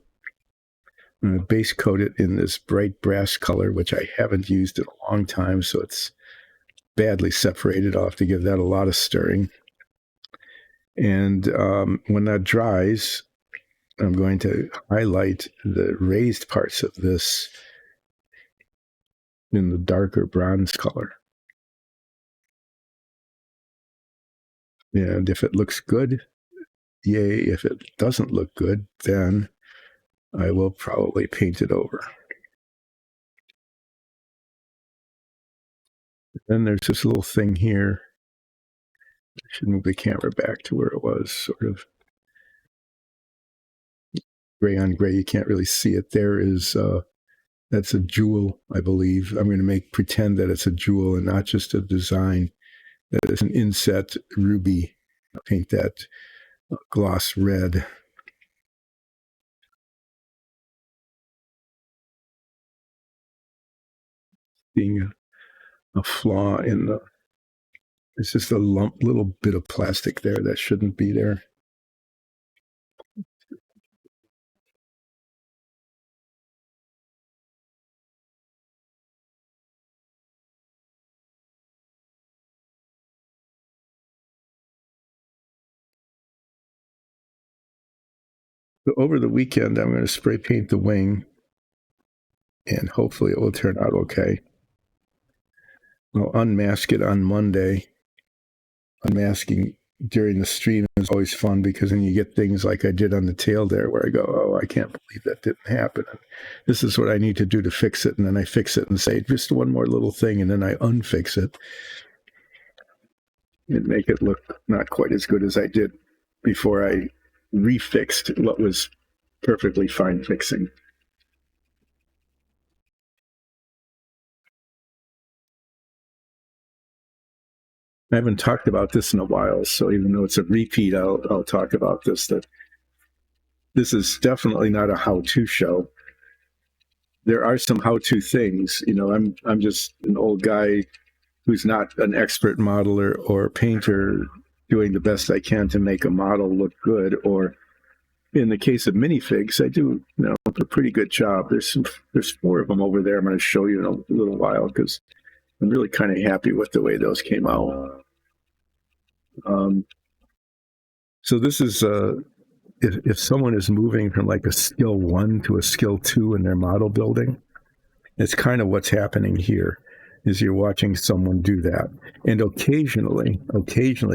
A: I'm going to base coat it in this bright brass color, which I haven't used in a long time, so it's badly separated. I'll have to give that a lot of stirring. And when that dries, I'm going to highlight the raised parts of this in the darker bronze color. And if it looks good, yay. If it doesn't look good, then I will probably paint it over. Then there's this little thing here. I should move the camera back to where it was, sort of gray on gray. You can't really see it. There is, that's a jewel, I believe. I'm going to pretend that it's a jewel and not just a design. That is an inset ruby. I'll paint that gloss red. Being a flaw in the, it's just a little bit of plastic there that shouldn't be there. So over the weekend, I'm going to spray paint the wing, and hopefully it will turn out okay. I'll unmask it on Monday. Unmasking during the stream is always fun because then you get things like I did on the tail there where I go, oh, I can't believe that didn't happen. And this is what I need to do to fix it. And then I fix it and say, just one more little thing. And then I unfix it and make it look not quite as good as I did before I refixed what was perfectly fine fixing. I haven't talked about this in a while, so even though it's a repeat, I'll talk about this. That this is definitely not a how-to show. There are some how-to things. You know, I'm just an old guy who's not an expert modeler or painter doing the best I can to make a model look good. Or in the case of minifigs, I do, you know, a pretty good job. There's 4 of them over there. I'm going to show you in a little while because I'm really kind of happy with the way those came out. So this is if someone is moving from like a skill 1 to a skill 2 in their model building, it's kind of what's happening here. Is you're watching someone do that, and occasionally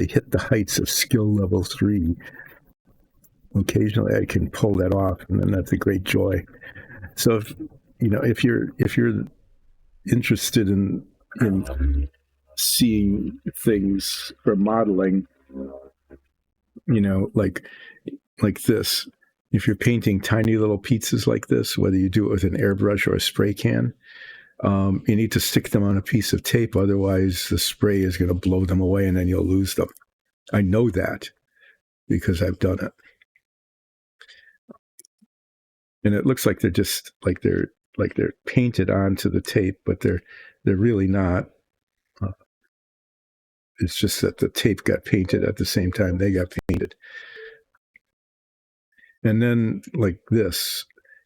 A: hit the heights of skill level 3. Occasionally, I can pull that off, and then that's a great joy. So, if you're interested in seeing things for modeling, like this, if you're painting tiny little pizzas like this, whether you do it with an airbrush or a spray can, you need to stick them on a piece of tape. Otherwise, the spray is going to blow them away and then you'll lose them. I know that because I've done it. And it looks like they're just like they're painted onto the tape, but they're really not. It's just that the tape got painted at the same time they got painted. And then like this,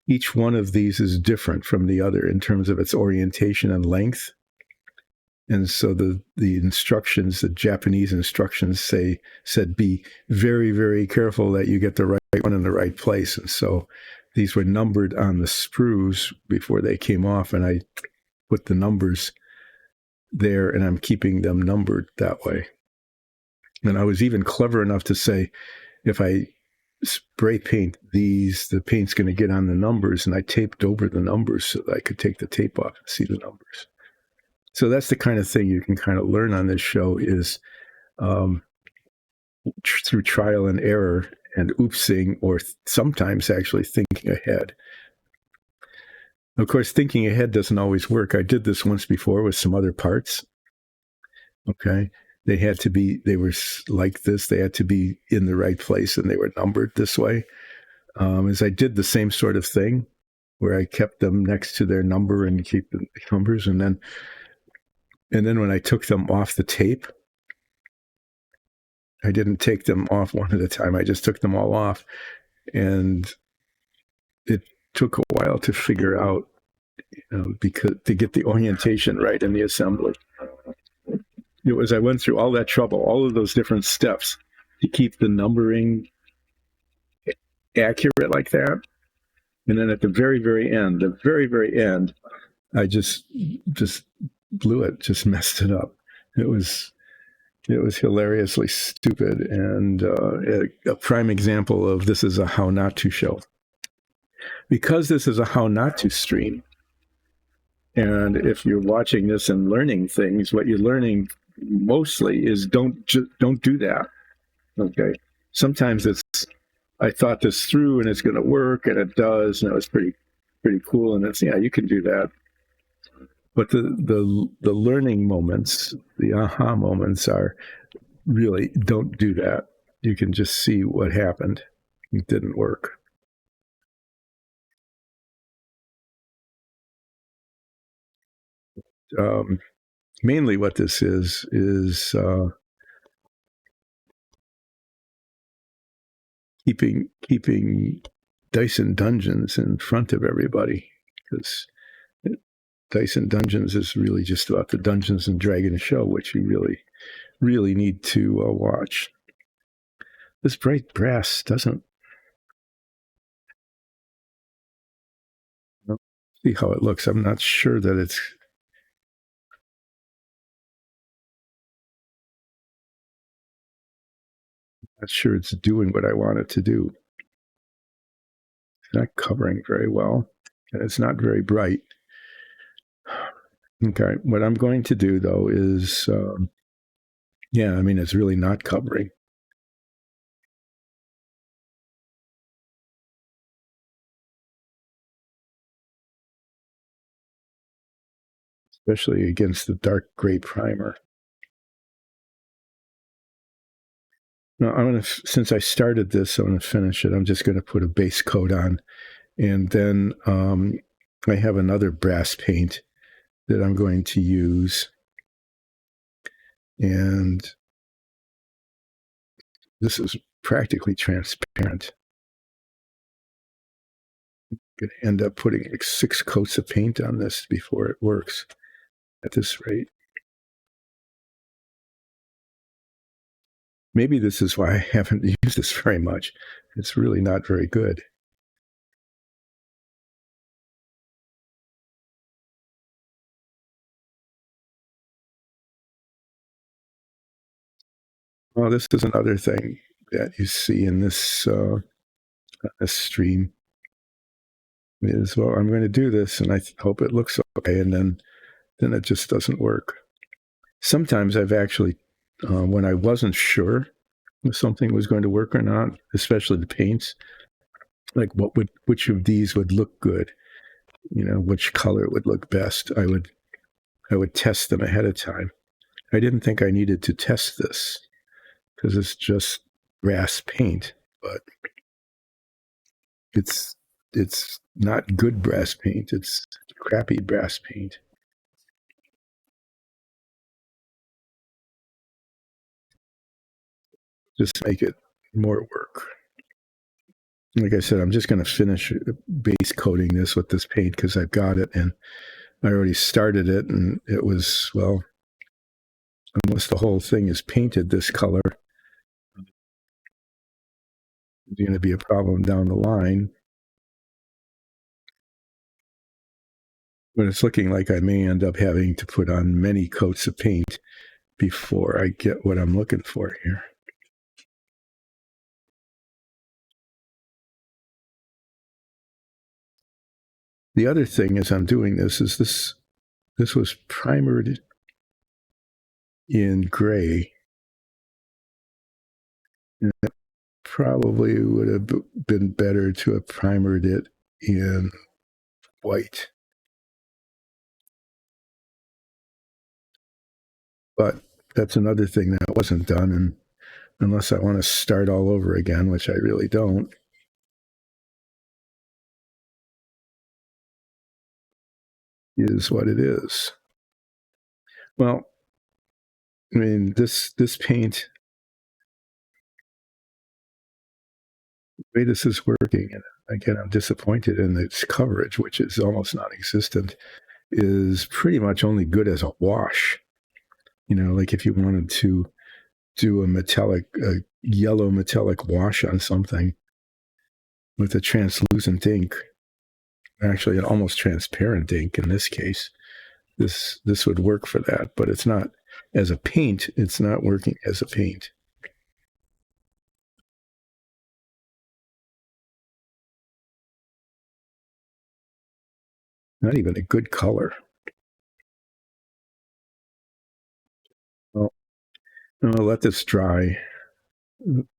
A: each one of these is different from the other in terms of its orientation and length. And so the instructions, the Japanese instructions said be very, very careful that you get the right one in the right place. And so these were numbered on the sprues before they came off, and I put the numbers there, and I'm keeping them numbered that way. And I was even clever enough to say, if I spray paint these, the paint's going to get on the numbers, and I taped over the numbers so that I could take the tape off and see the numbers. So that's the kind of thing you can kind of learn on this show is through trial and error and oopsing, or sometimes actually thinking ahead. Of course, thinking ahead doesn't always work. I did this once before with some other parts. Okay. They were like this. They had to be in the right place, and they were numbered this way. As I did the same sort of thing where I kept them next to their number and keep the numbers. And then when I took them off the tape, I didn't take them off one at a time. I just took them all off. And it took a while to figure out, because to get the orientation right in the assembly. As I went through all that trouble, all of those different steps to keep the numbering accurate like that. And then at the very, very end, I just blew it, just messed it up. It was hilariously stupid, and a prime example of this is a how not to show. Because this is a how not to stream, and if you're watching this and learning things, what you're learning mostly is don't do that. Okay. Sometimes it's I thought this through and it's going to work, and it does, and it was pretty cool, and it's you can do that. But the learning moments, the aha moments, are really don't do that. You can just see what happened. It didn't work. Mainly what this is keeping Dyson Dungeons in front of everybody, because Dyson Dungeons is really just about the Dungeons and Dragons show, which you really need to watch. This bright brass doesn't see how it looks. I'm not sure that it's doing what I want it to do. It's not covering very well, and it's not very bright. Okay, what I'm going to do though is, it's really not covering. Especially against the dark gray primer. Now, since I started this, I'm going to finish it. I'm just going to put a base coat on, and then I have another brass paint that I'm going to use, and this is practically transparent. I'm going to end up putting like 6 coats of paint on this before it works at this rate. Maybe this is why I haven't used this very much. It's really not very good. Well, this is another thing that you see in this stream is, well, I'm going to do this, and I hope it looks okay, and then it just doesn't work. Sometimes I've actually, when I wasn't sure if something was going to work or not, especially the paints, like which of these would look good, which color would look best. I would test them ahead of time. I didn't think I needed to test this because it's just brass paint, but it's not good brass paint. It's crappy brass paint. Just make it more work. Like I said, I'm just going to finish base coating this with this paint because I've got it, and I already started it, and it was, well, unless the whole thing is painted this color, it's going to be a problem down the line. But it's looking like I may end up having to put on many coats of paint before I get what I'm looking for here. The other thing as I'm doing this is this was primered in gray. And it probably would have been better to have primered it in white. But that's another thing that wasn't done, and unless I want to start all over again, which I really don't, is what it is. Well, I mean, this paint, the way this is working, and again, I'm disappointed in its coverage, which is almost non-existent, is pretty much only good as a wash. Like if you wanted to do a yellow metallic wash on something with a translucent ink, actually an almost transparent ink in this case. This would work for that, but it's not as a paint. It's not working as a paint. Not even a good color. Well, I'll let this dry.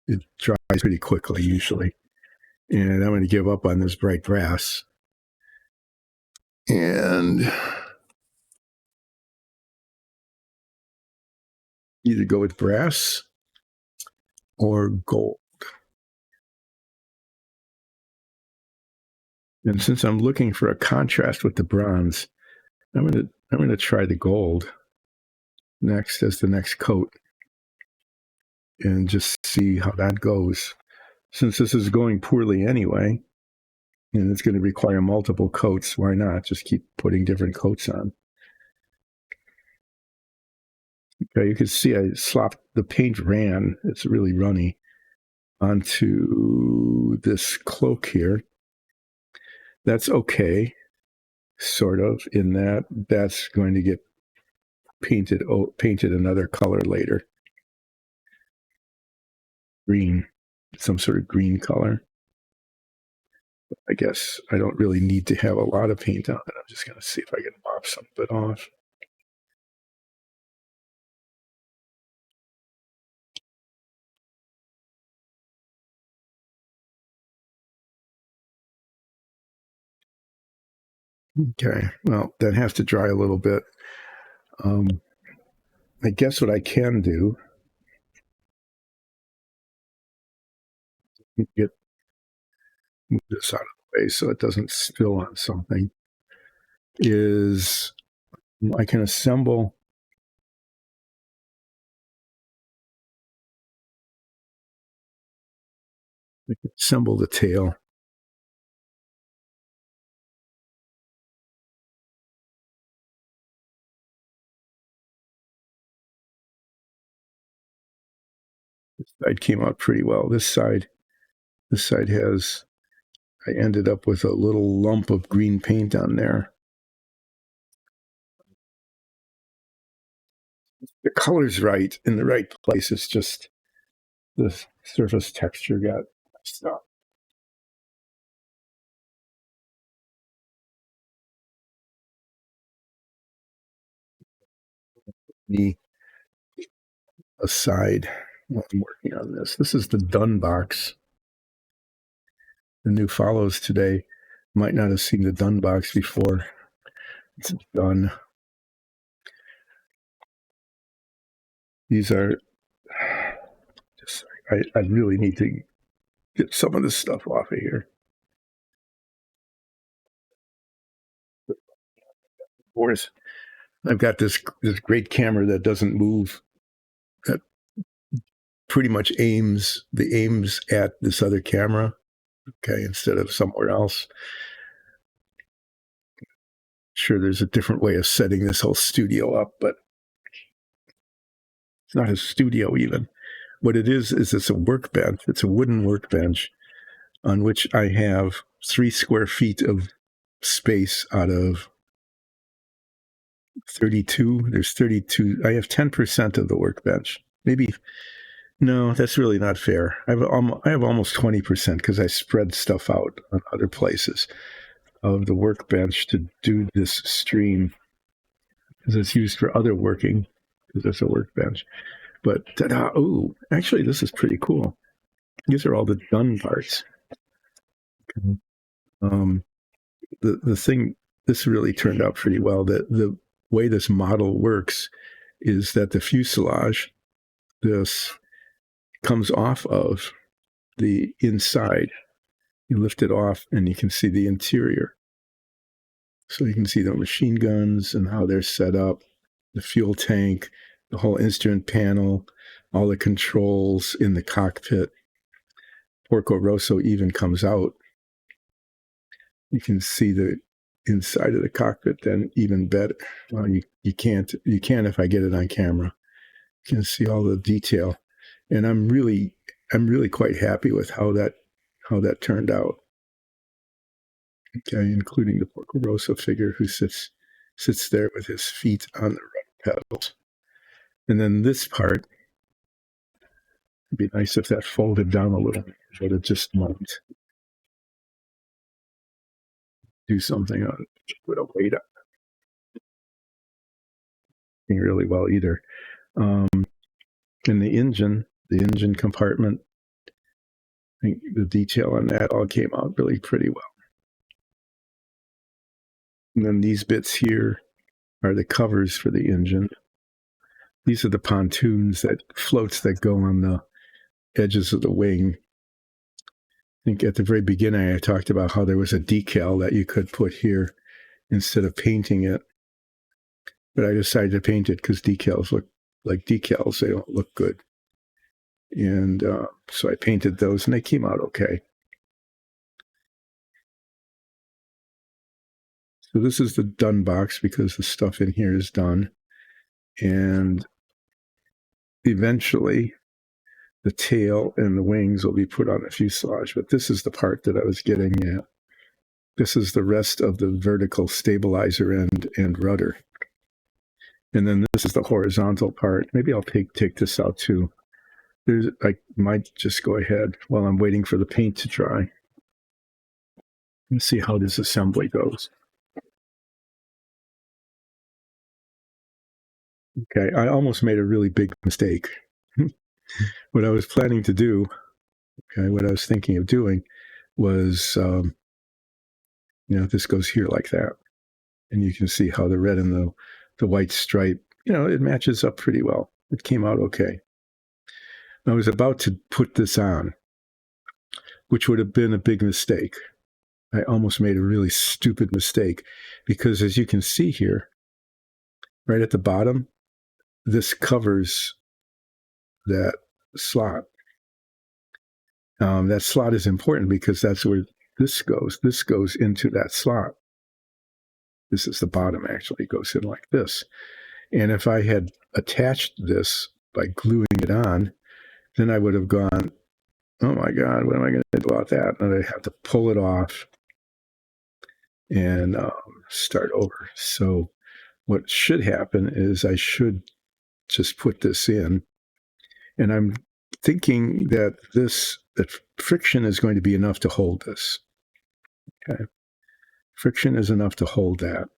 A: It dries pretty quickly usually. And I'm going to give up on this bright brass. And either go with brass or gold. And since I'm looking for a contrast with the bronze, I'm going to try the gold next as the next coat and just see how that goes. Since this is going poorly anyway, and it's going to require multiple coats, why not just keep putting different coats on? Okay, you can see I slopped, the paint ran, it's really runny, onto this cloak here. That's okay, sort of, in that that's going to get painted another color later. Green, some sort of green color. I guess I don't really need to have a lot of paint on it. I'm just going to see if I can mop some of it off. Okay, well, that has to dry a little bit. I guess what I can do, get move this out of the way so it doesn't spill on something, is I can assemble the tail. This side came out pretty well. This side has, I ended up with a little lump of green paint on there. The color's right in the right place. It's just the surface texture got messed up. Me aside while I'm working on this. This is the done box. The new follows today might not have seen the done box before. It's done. These are just, I really need to get some of this stuff off of here. Of course, I've got this great camera that doesn't move, that pretty much aims at this other camera, okay, instead of somewhere else. Sure, there's a different way of setting this whole studio up, but it's not a studio even. What it is it's a workbench. It's a wooden workbench on which I have 3 square feet of space out of 32. There's 32. I have 10% of the workbench. Maybe, no, that's really not fair. I have almost 20% because I spread stuff out on other places of the workbench to do this stream, because it's used for other working, because it's a workbench. But oh, actually, this is pretty cool. These are all the done parts. Okay. The thing, this really turned out pretty well. The way this model works is that the fuselage, this comes off of the inside. You lift it off and you can see the interior. So you can see the machine guns and how they're set up, the fuel tank, the whole instrument panel, all the controls in the cockpit. Porco Rosso even comes out. You can see the inside of the cockpit then even better. Well, you can if I get it on camera. You can see all the detail. And I'm really quite happy with how that turned out. Okay, including the Porco Rosso figure who sits there with his feet on the rubber pedals. And then this part, it'd be nice if that folded down a little bit, but it just won't do something on it with a weight up really well either. And the engine compartment, I think the detail on that all came out really pretty well. And then these bits here are the covers for the engine. These are the pontoons, that floats that go on the edges of the wing. I think at the very beginning I talked about how there was a decal that you could put here instead of painting it. But I decided to paint it because decals look like decals. They don't look good. And so I painted those and they came out okay. So this is the done box because the stuff in here is done. And eventually the tail and the wings will be put on the fuselage. But this is the part that I was getting at. This is the rest of the vertical stabilizer end and rudder. And then this is the horizontal part. Maybe I'll take this out too. I might just go ahead while I'm waiting for the paint to dry. Let's see how this assembly goes. Okay, I almost made a really big mistake. What I was planning to do, what I was thinking of doing was, this goes here like that. And you can see how the red and the white stripe, it matches up pretty well. It came out okay. I was about to put this on, which would have been a big mistake. I almost made a really stupid mistake because as you can see here, right at the bottom, this covers that slot. That slot is important because that's where this goes. This goes into that slot. This is the bottom, actually. It goes in like this. And if I had attached this by gluing it on, then I would have gone, oh my God, what am I going to do about that? And I'd have to pull it off and start over. So what should happen is I should just put this in. And I'm thinking that that friction is going to be enough to hold this. Okay. Friction is enough to hold that.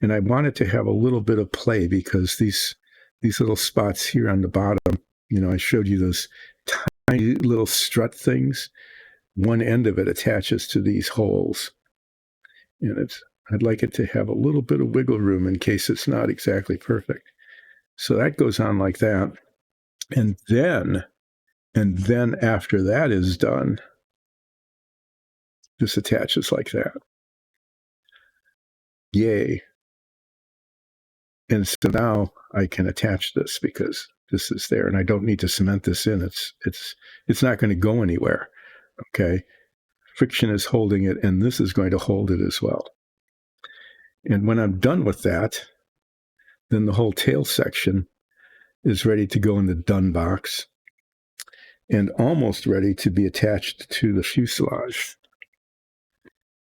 A: And I wanted to have a little bit of play because these little spots here on the bottom, I showed you those tiny little strut things. One end of it attaches to these holes. And I'd like it to have a little bit of wiggle room in case it's not exactly perfect. So that goes on like that. And then after that is done, this attaches like that. Yay. And so now I can attach this because this is there and I don't need to cement this in. It's not going to go anywhere. Okay. Friction is holding it and this is going to hold it as well. And when I'm done with that, then the whole tail section is ready to go in the done box and almost ready to be attached to the fuselage.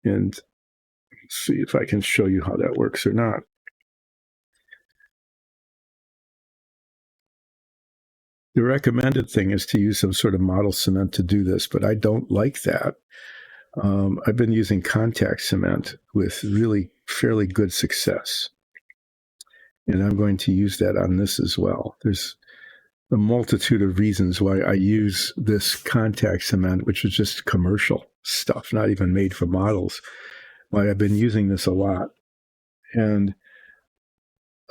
A: And let's see if I can show you how that works or not. The recommended thing is to use some sort of model cement to do this, but I don't like that. I've been using contact cement with really fairly good success. And I'm going to use that on this as well. There's a multitude of reasons why I use this contact cement, which is just commercial stuff, not even made for models, why I've been using this a lot. And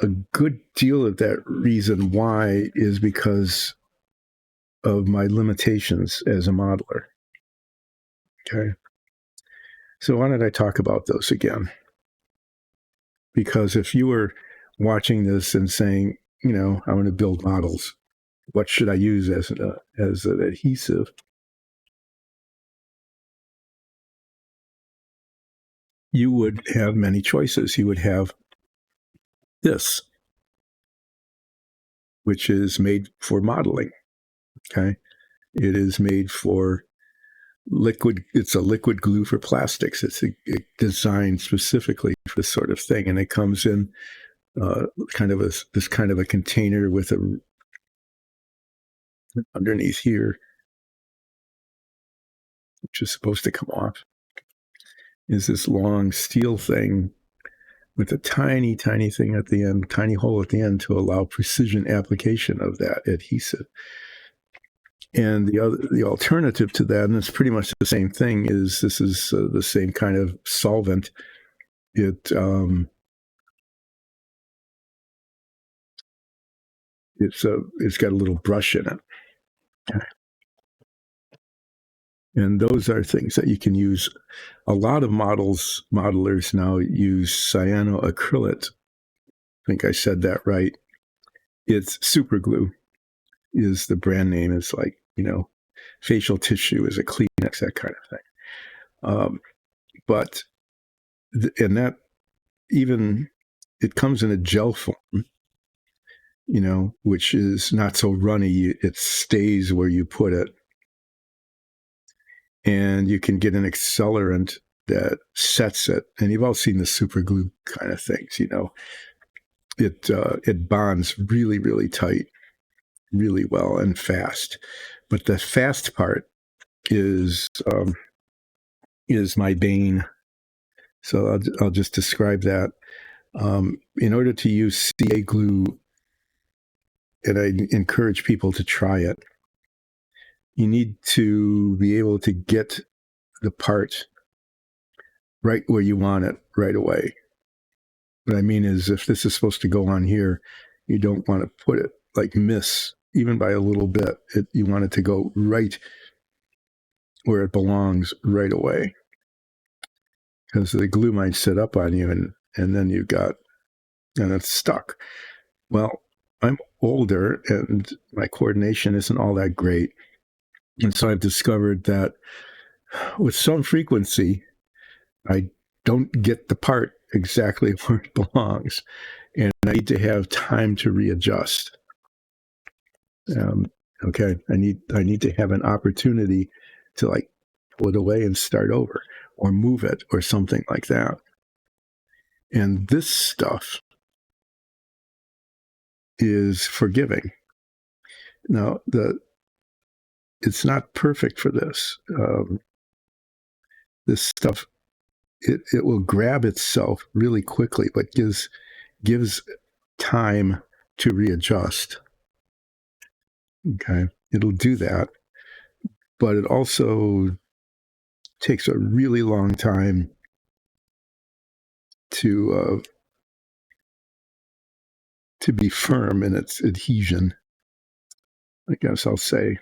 A: a good deal of that reason why is because of my limitations as a modeler. Okay. So why don't I talk about those again? Because if you were watching this and saying, I want to build models, what should I use as an adhesive? You would have many choices. You would have this, which is made for modeling. Okay. It is made for liquid. It's a liquid glue for plastics. It's designed specifically for this sort of thing, and it comes in kind of this kind of a container with a underneath here, which is supposed to come off, is this long steel thing with a tiny, tiny thing at the end, tiny hole at the end to allow precision application of that adhesive. And the alternative to that, and it's pretty much the same thing, is this is the same kind of solvent. It's got a little brush in it, and those are things that you can use. A lot of modelers now use cyanoacrylate. I think I said that right. It's super glue is the brand name. It's like, facial tissue is a Kleenex, that kind of thing. But and that even it comes in a gel form, which is not so runny. It stays where you put it, and you can get an accelerant that sets it. And you've all seen the super glue kind of things, It bonds really, really tight, really well and fast. But the fast part is my bane. So I'll just describe that. In order to use CA glue, and I encourage people to try it, you need to be able to get the part right where you want it right away. What I mean is, if this is supposed to go on here, you don't want to put it like miss, even by a little bit. You want it to go right where it belongs right away, because the glue might sit up on you, and then and it's stuck. Well, I'm older and my coordination isn't all that great. And so I've discovered that with some frequency, I don't get the part exactly where it belongs, and I need to have time to readjust. Okay, I need to have an opportunity to pull it away and start over, or move it, or something like that. And this stuff is forgiving. Now, it's not perfect for this. This stuff, it will grab itself really quickly, but gives time to readjust. Okay, it'll do that, but it also takes a really long time to be firm in its adhesion, I guess I'll say.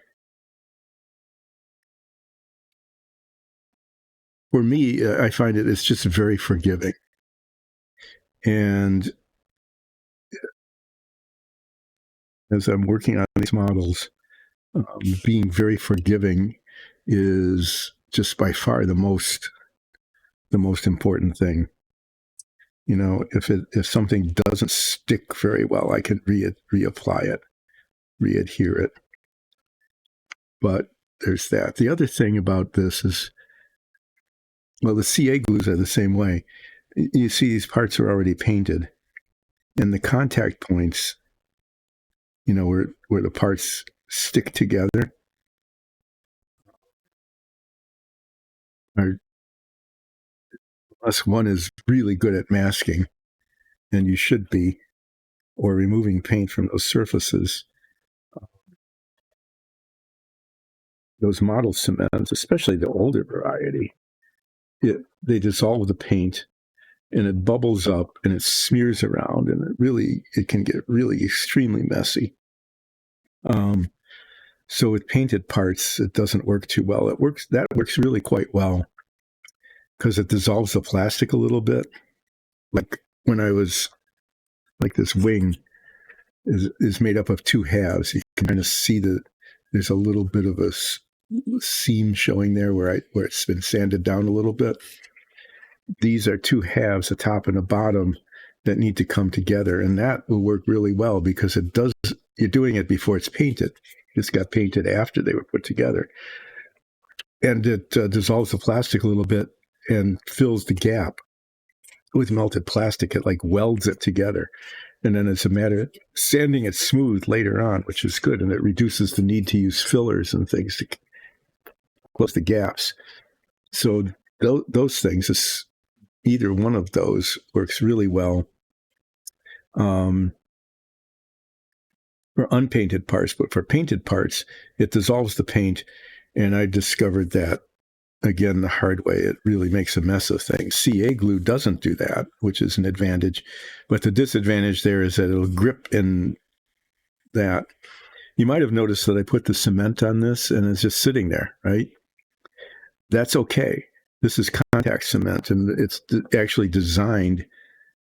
A: For me, I find it's just very forgiving. And as I'm working on these models, being very forgiving is just by far the most important thing. If something doesn't stick very well, I can reapply it, readhere it. But there's that. The other thing about this is, well, the CA glues are the same way. You see, these parts are already painted, and the contact points, where the parts stick together, are, unless one is really good at masking, and you should be, or removing paint from those surfaces. Those model cements, especially the older variety, they dissolve the paint, and it bubbles up and it smears around, and it can get really extremely messy. So with painted parts, it doesn't work too well. That works really quite well, because it dissolves the plastic a little bit. Like when I was, this wing is made up of two halves. You can kind of see there's a little bit of a seam showing there where it's been sanded down a little bit. These are two halves, a top and a bottom, that need to come together, and that will work really well, because you're doing it before it's painted. It's got painted after they were put together. and it dissolves the plastic a little bit and fills the gap with melted plastic. It like welds it together. And then it's a matter of sanding it smooth later on, which is good. And it reduces the need to use fillers and things to close the gaps. So those things, either one of those works really well for unpainted parts. But for painted parts, it dissolves the paint. And I discovered that, again, the hard way. It really makes a mess of things. CA glue doesn't do that, which is an advantage. But the disadvantage there is that it'll grip in that. You might have noticed that I put the cement on this and it's just sitting there, right? That's okay. This is contact cement, and it's actually designed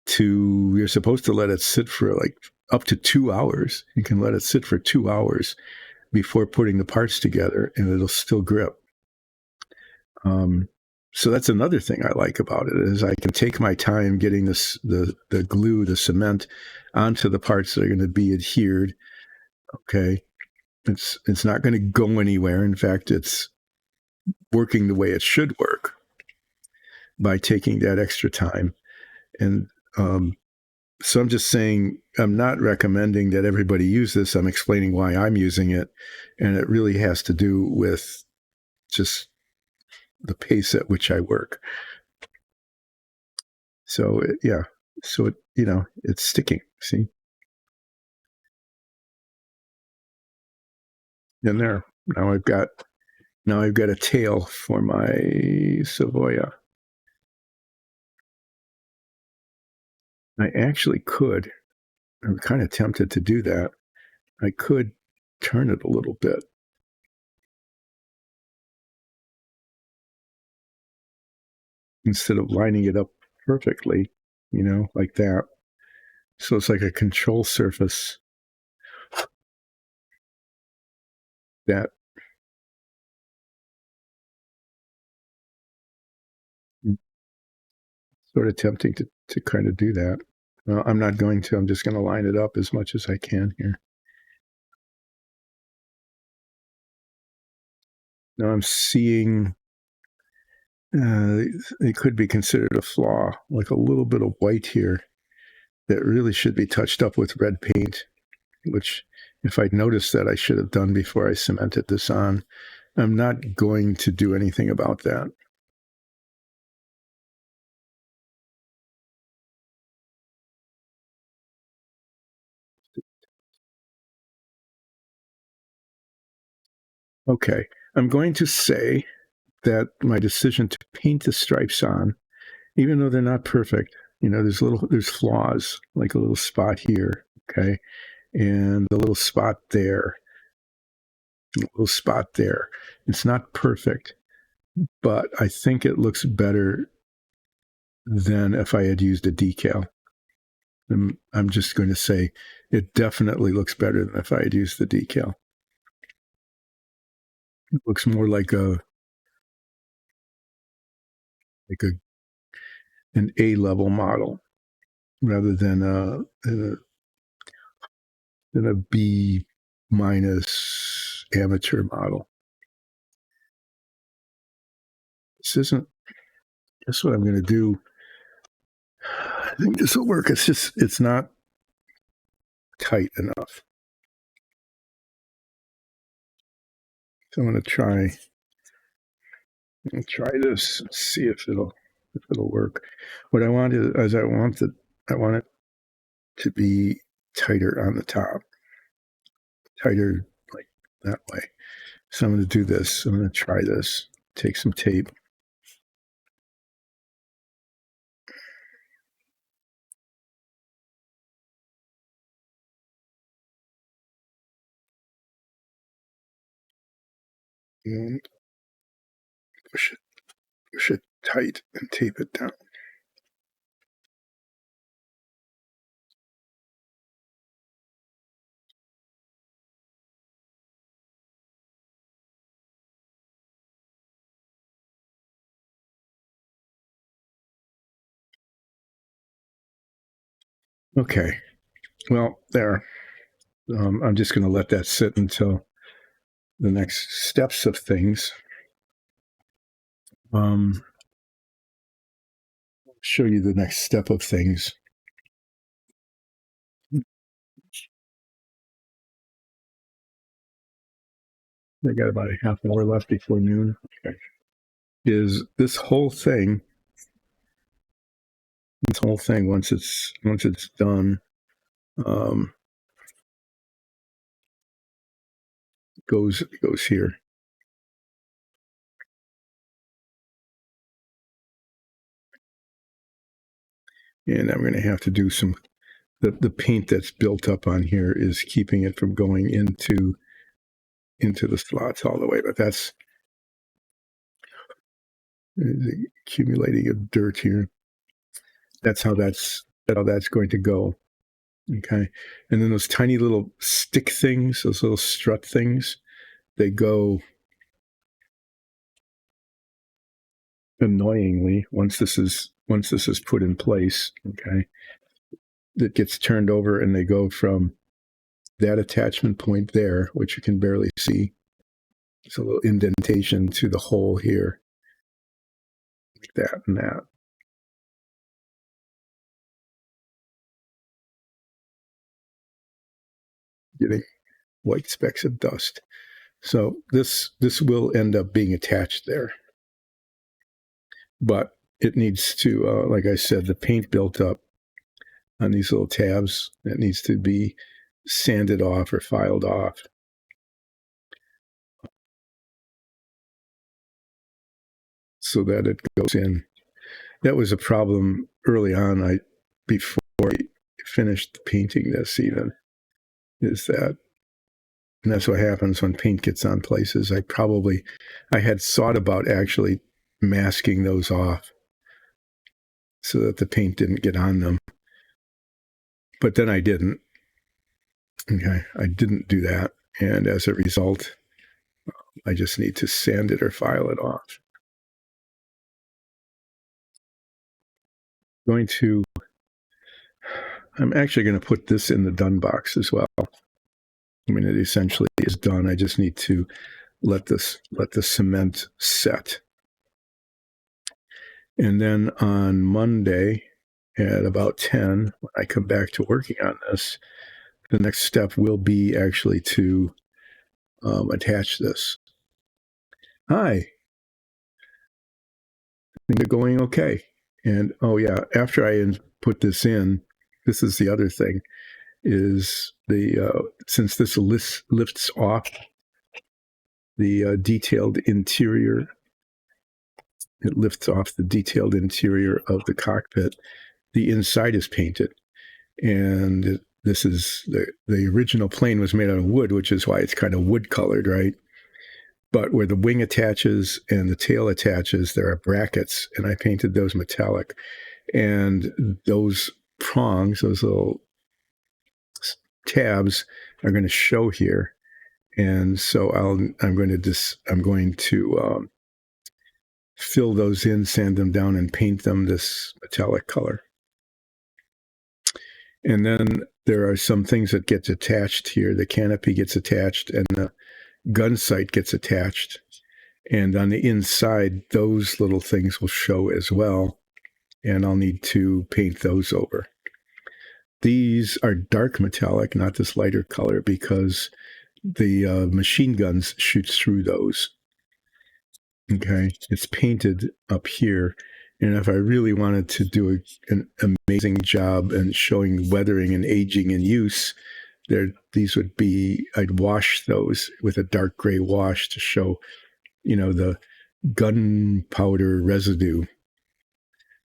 A: to, you're supposed to let it sit for like up to 2 hours. You can let it sit for 2 hours before putting the parts together, and it'll still grip. So that's another thing I like about it, is I can take my time getting the glue, the cement, onto the parts that are going to be adhered. Okay, it's not going to go anywhere. In fact, it's working the way it should work by taking that extra time. And so I'm just saying, I'm not recommending that everybody use this. I'm explaining why I'm using it, and it really has to do with just the pace at which I work. So yeah, so it, it's sticking. See, in there. Now I've got a tail for my Savoia. I actually could. I'm kind of tempted to do that. I could turn it a little bit instead of lining it up perfectly, like that. So it's like a control surface that sort of tempting to kind of do that. Well, I'm not going to. I'm just going to line it up as much as I can here. Now I'm seeing it could be considered a flaw, like a little bit of white here that really should be touched up with red paint, which if I'd noticed that, I should have done before I cemented this on. I'm not going to do anything about that. Okay, I'm going to say that my decision to paint the stripes on, even though they're not perfect, there's flaws, like a little spot here, okay, and a little spot there, a little spot there. It's not perfect, but I think it looks better than if I had used a decal. I'm just going to say it definitely looks better than if I had used the decal. It looks more like an A-level model rather than a B minus amateur model. This isn't. That's what I'm going to do. I think this will work. It's not tight enough. So I'm going to try this and see if it'll work. What I want is I want it to be tighter on the top, tighter like that way. So I'm going to do this. I'm going to try this. Take some tape. And push it tight and tape it down. Okay. Well, there. I'm just going to let that sit until the next steps of things. Show you the next step of things. I got about a half hour left before noon. Okay. Is this whole thing? This whole thing, once it's done, goes here. And I'm going to have to do some. The paint that's built up on here is keeping it from going into the slots all the way. But that's accumulating of dirt here. That's how that's going to go. Okay. And then those tiny little stick things, those little strut things, they go annoyingly once this is put in place. Okay. That gets turned over and they go from that attachment point there, which you can barely see. It's a little indentation to the hole here. Like that and that. Getting white specks of dust. So this will end up being attached there. But it needs to, like I said, the paint built up on these little tabs. That needs to be sanded off or filed off. So that it goes in. That was a problem early on. Before I finished painting this even, is that, and that's what happens when paint gets on places. I had thought about actually masking those off so that the paint didn't get on them. But then I didn't. Okay, I didn't do that. And as a result, I just need to sand it or file it off. I'm actually going to put this in the done box as well. I mean, it essentially is done. I just need to let the cement set. And then on Monday at about 10, when I come back to working on this, the next step will be actually to attach this. Hi. Things are going okay. And oh yeah, after I put this in, this is the other thing, is since this lifts off the detailed interior, it lifts off the detailed interior of the cockpit. The inside is painted, and this is the original plane was made out of wood, which is why it's kind of wood colored, right? But where the wing attaches and the tail attaches, there are brackets, and I painted those metallic. And those prongs, those little tabs, are going to show here. And so I'm going to fill those in, sand them down, and paint them this metallic color. And then there are some things that gets attached here. The canopy gets attached, and the gun sight gets attached. And on the inside, those little things will show as well. And I'll need to paint those over. These are dark metallic, not this lighter color, because the machine guns shoot through those. Okay, it's painted up here. And if I really wanted to do an amazing job and showing weathering and aging and use, these would be, I'd wash those with a dark gray wash to show, the gunpowder residue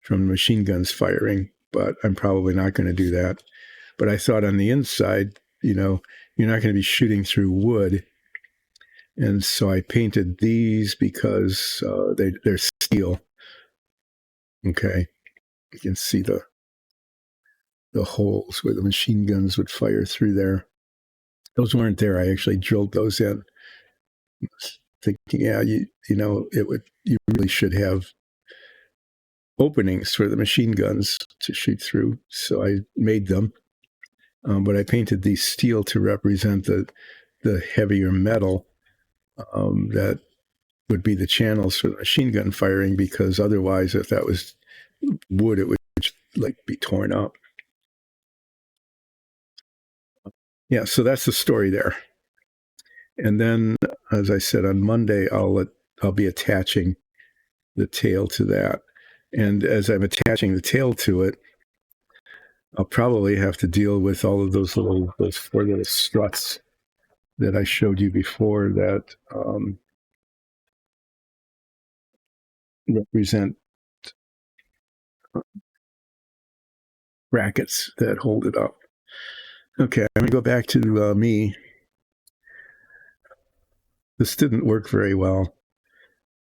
A: from machine guns firing. But I'm probably not going to do that. But I thought on the inside, you're not going to be shooting through wood. And so I painted these because they're steel. Okay. You can see the holes where the machine guns would fire through there. Those weren't there. I actually drilled those in. Thinking, yeah, you really should have openings for the machine guns to shoot through. So I made them. But I painted these steel to represent the heavier metal that would be the channels for the machine gun firing, because otherwise, if that was wood, it would like be torn up. Yeah, so that's the story there. And then, as I said, on Monday, I'll be attaching the tail to that. And as I'm attaching the tail to it, I'll probably have to deal with all of those four little struts that I showed you before that represent brackets that hold it up. Okay, I'm going to go back to me. This didn't work very well.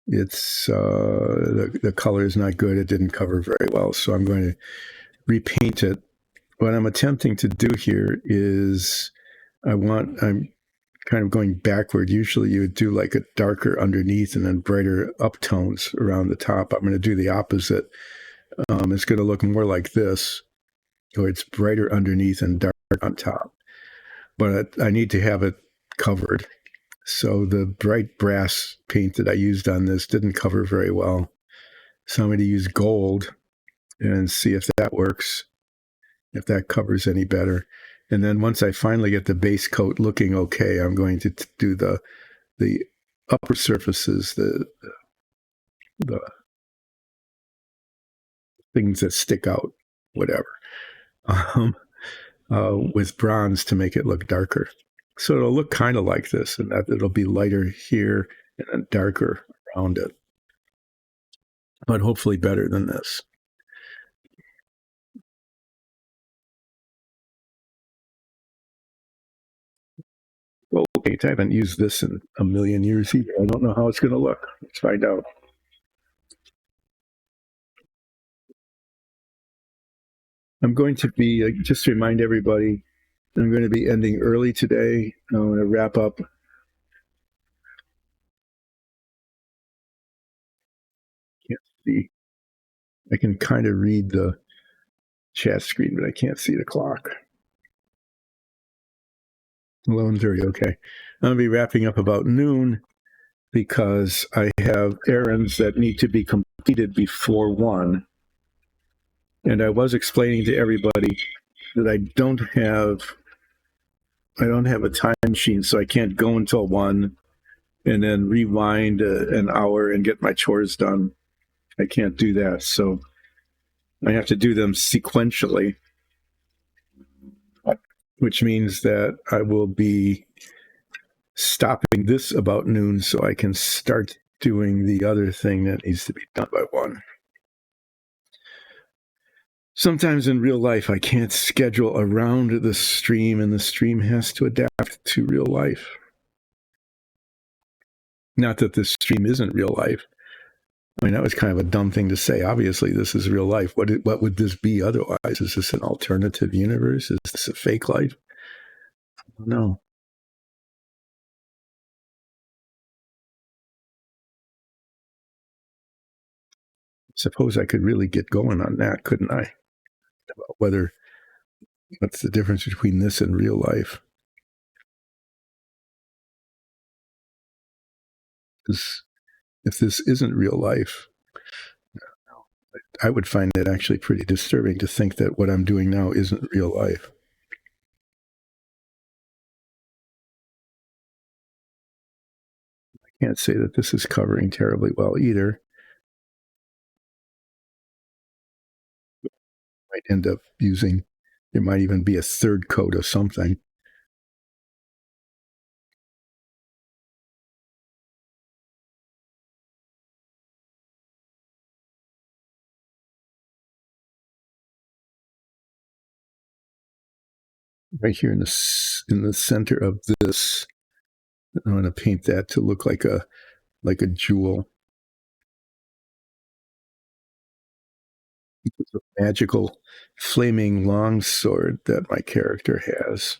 A: It's the color is not good. It didn't cover very well, so I'm going to repaint it. What I'm attempting to do here is I'm kind of going backward. Usually you would do like a darker underneath and then brighter uptones around the top. I'm going to do the opposite. It's going to look more like this, where it's brighter underneath and dark on top. But I need to have it covered. So the bright brass paint that I used on this didn't cover very well. So I'm going to use gold and see if that works, if that covers any better. And then once I finally get the base coat looking okay, I'm going to do the upper surfaces, the things that stick out, whatever, with bronze to make it look darker. So it'll look kind of like this, and that it'll be lighter here and then darker around it, but hopefully better than this. Well, wait, I haven't used this in a million years either. I don't know how it's going to look. Let's find out. I'm going to be, just to remind everybody, I'm going to be ending early today. I'm going to wrap up. Can't see. I can kind of read the chat screen, but I can't see the clock. 11:30, okay. I'm going to be wrapping up about noon because I have errands that need to be completed before 1. And I was explaining to everybody that I don't have a time machine, so I can't go until 1 and then rewind an hour and get my chores done. I can't do that. So I have to do them sequentially, which means that I will be stopping this about noon so I can start doing the other thing that needs to be done by 1. Sometimes in real life, I can't schedule around the stream, and the stream has to adapt to real life. Not that this stream isn't real life. I mean, that was kind of a dumb thing to say. Obviously, this is real life. What would this be otherwise? Is this an alternative universe? Is this a fake life? No. Suppose I could really get going on that, couldn't I? About what's the difference between this and real life? If this isn't real life, I would find it actually pretty disturbing to think that what I'm doing now isn't real life. I can't say that this is covering terribly well either. Might end up using, there might even be a third coat of something. Right here in the center of this, I'm going to paint that to look like a jewel. It's a magical flaming longsword that my character has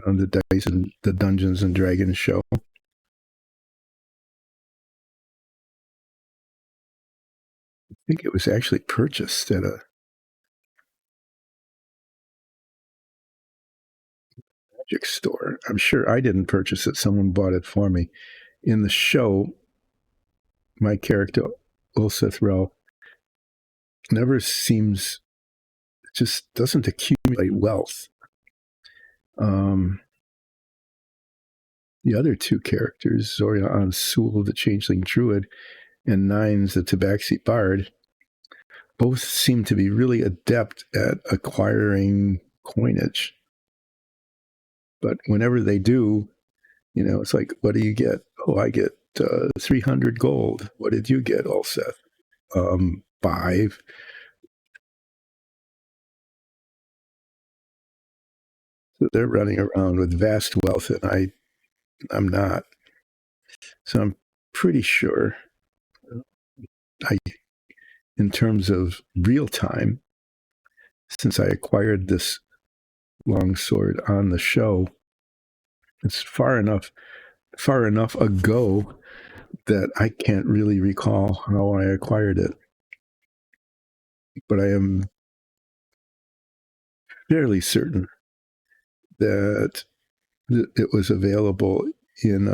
A: on the dice and the Dungeons and Dragons show. I think it was actually purchased at a magic store. I'm sure I didn't purchase it. Someone bought it for me. In the show, my character, Ulseth Rel, never seems, just doesn't accumulate wealth. The other two characters, Zoria Ansul, the Changeling Druid, and Nines, the Tabaxi Bard, both seem to be really adept at acquiring coinage. But whenever they do, it's like, what do you get? Oh, I get 300 gold. What did you get, Ulseth? 5. So they're running around with vast wealth, and I'm not. So I'm pretty sure, in terms of real time, since I acquired this longsword on the show, it's far enough ago that I can't really recall how I acquired it. But I am fairly certain that it was available in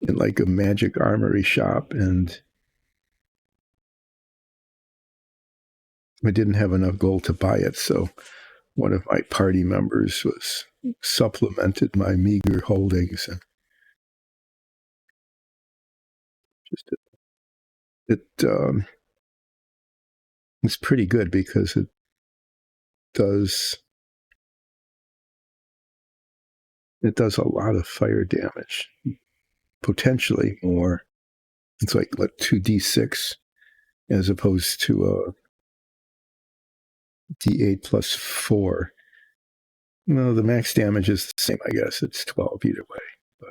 A: like a magic armory shop, and I didn't have enough gold to buy it, so one of my party members was supplemented my meager holdings, and just it's pretty good because does it does a lot of fire damage, potentially more. It's like, what, 2d6 as opposed to a d8 plus 4. No, the max damage is the same, I guess. It's 12 either way. But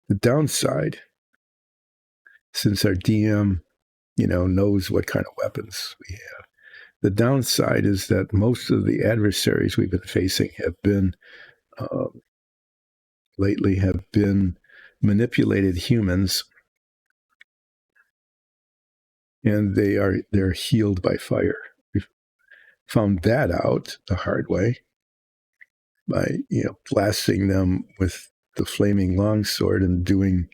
A: the downside, since our DM, knows what kind of weapons we have, the downside is that most of the adversaries we've been facing lately have been manipulated humans, and they're healed by fire. We've found that out the hard way by blasting them with the flaming longsword and doing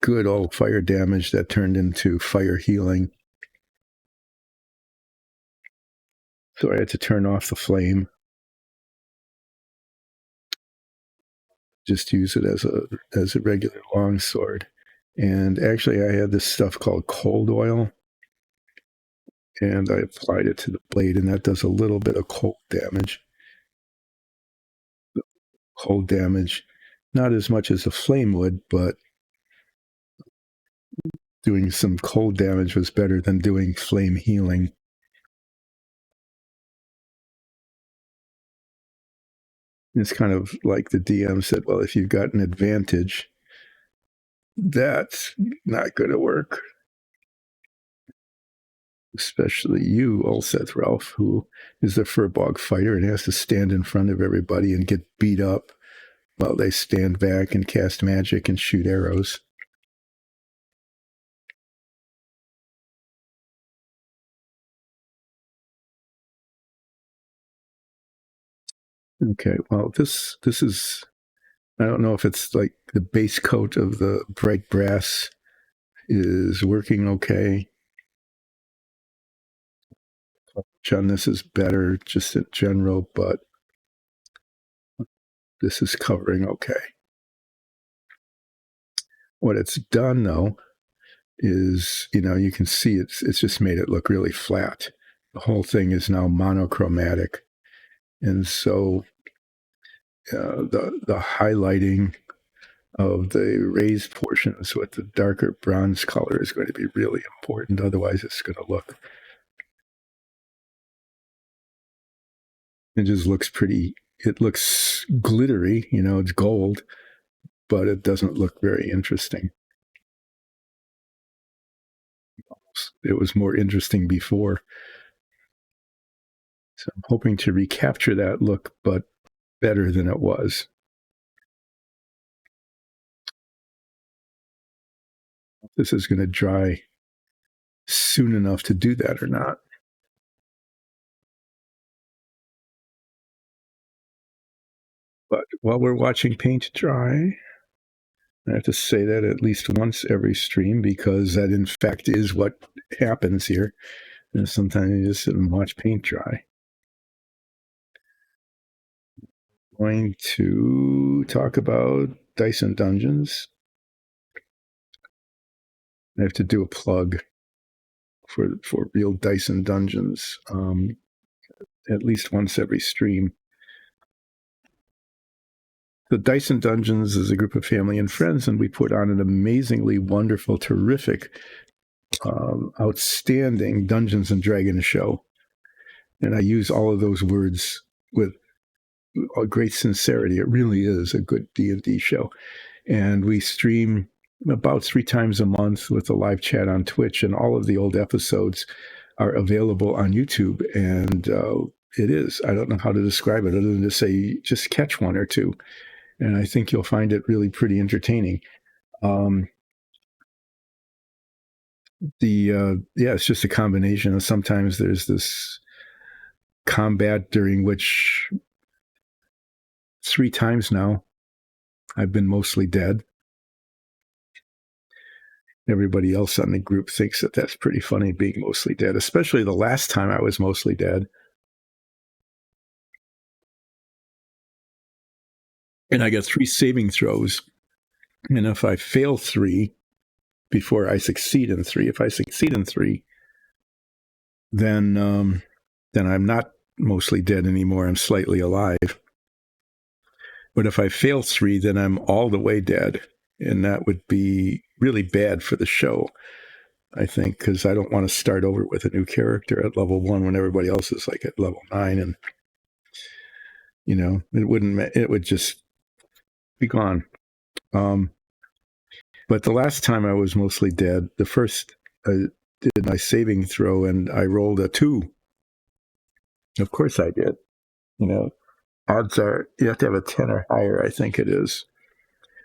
A: good old fire damage that turned into fire healing. So I had to turn off the flame, just use it as a regular longsword. And actually, I had this stuff called cold oil, and I applied it to the blade, and that does a little bit of cold damage. Cold damage, not as much as a flame would, but doing some cold damage was better than doing flame healing. It's kind of like the DM said, well, if you've got an advantage, that's not going to work. Especially you, Ulseth Ralph, who is the Furbog fighter and has to stand in front of everybody and get beat up while they stand back and cast magic and shoot arrows. Okay, well, this is, I don't know if it's like the base coat of the bright brass is working okay. John, this is better just in general, but this is covering okay. What it's done, though, is, you can see it's just made it look really flat. The whole thing is now monochromatic. And so the highlighting of the raised portions with the darker bronze color is going to be really important. Otherwise, it's going to look, it just looks pretty, it looks glittery, it's gold, but it doesn't look very interesting. It was more interesting before. So I'm hoping to recapture that look, but better than it was. This is going to dry soon enough to do that or not. But while we're watching paint dry, I have to say that at least once every stream, because that in fact is what happens here. And sometimes you just sit and watch paint dry. Going to talk about Dyson Dungeons. I have to do a plug for real Dyson Dungeons at least once every stream. The Dyson Dungeons is a group of family and friends, and we put on an amazingly wonderful, terrific, outstanding Dungeons and Dragons show. And I use all of those words with a great sincerity. It really is a good D&D show. And we stream about 3 times a month with a live chat on Twitch, and all of the old episodes are available on YouTube. And it is, I don't know how to describe it other than to say, just catch one or two. And I think you'll find it really pretty entertaining. It's just a combination of, sometimes there's this combat during which 3 times now I've been mostly dead. Everybody else on the group thinks that that's pretty funny, being mostly dead, especially the last time I was mostly dead. And I got 3 saving throws. And if I fail 3 before I succeed in 3, if I succeed in 3, then I'm not mostly dead anymore. I'm slightly alive. But if I fail 3, then I'm all the way dead. And that would be really bad for the show, I think, because I don't want to start over with a new character at level 1 when everybody else is like at level 9. And, it would just be gone. But the last time I was mostly dead, the first I did my saving throw and I rolled a 2. Of course I did. Odds are you have to have a 10 or higher, I think it is,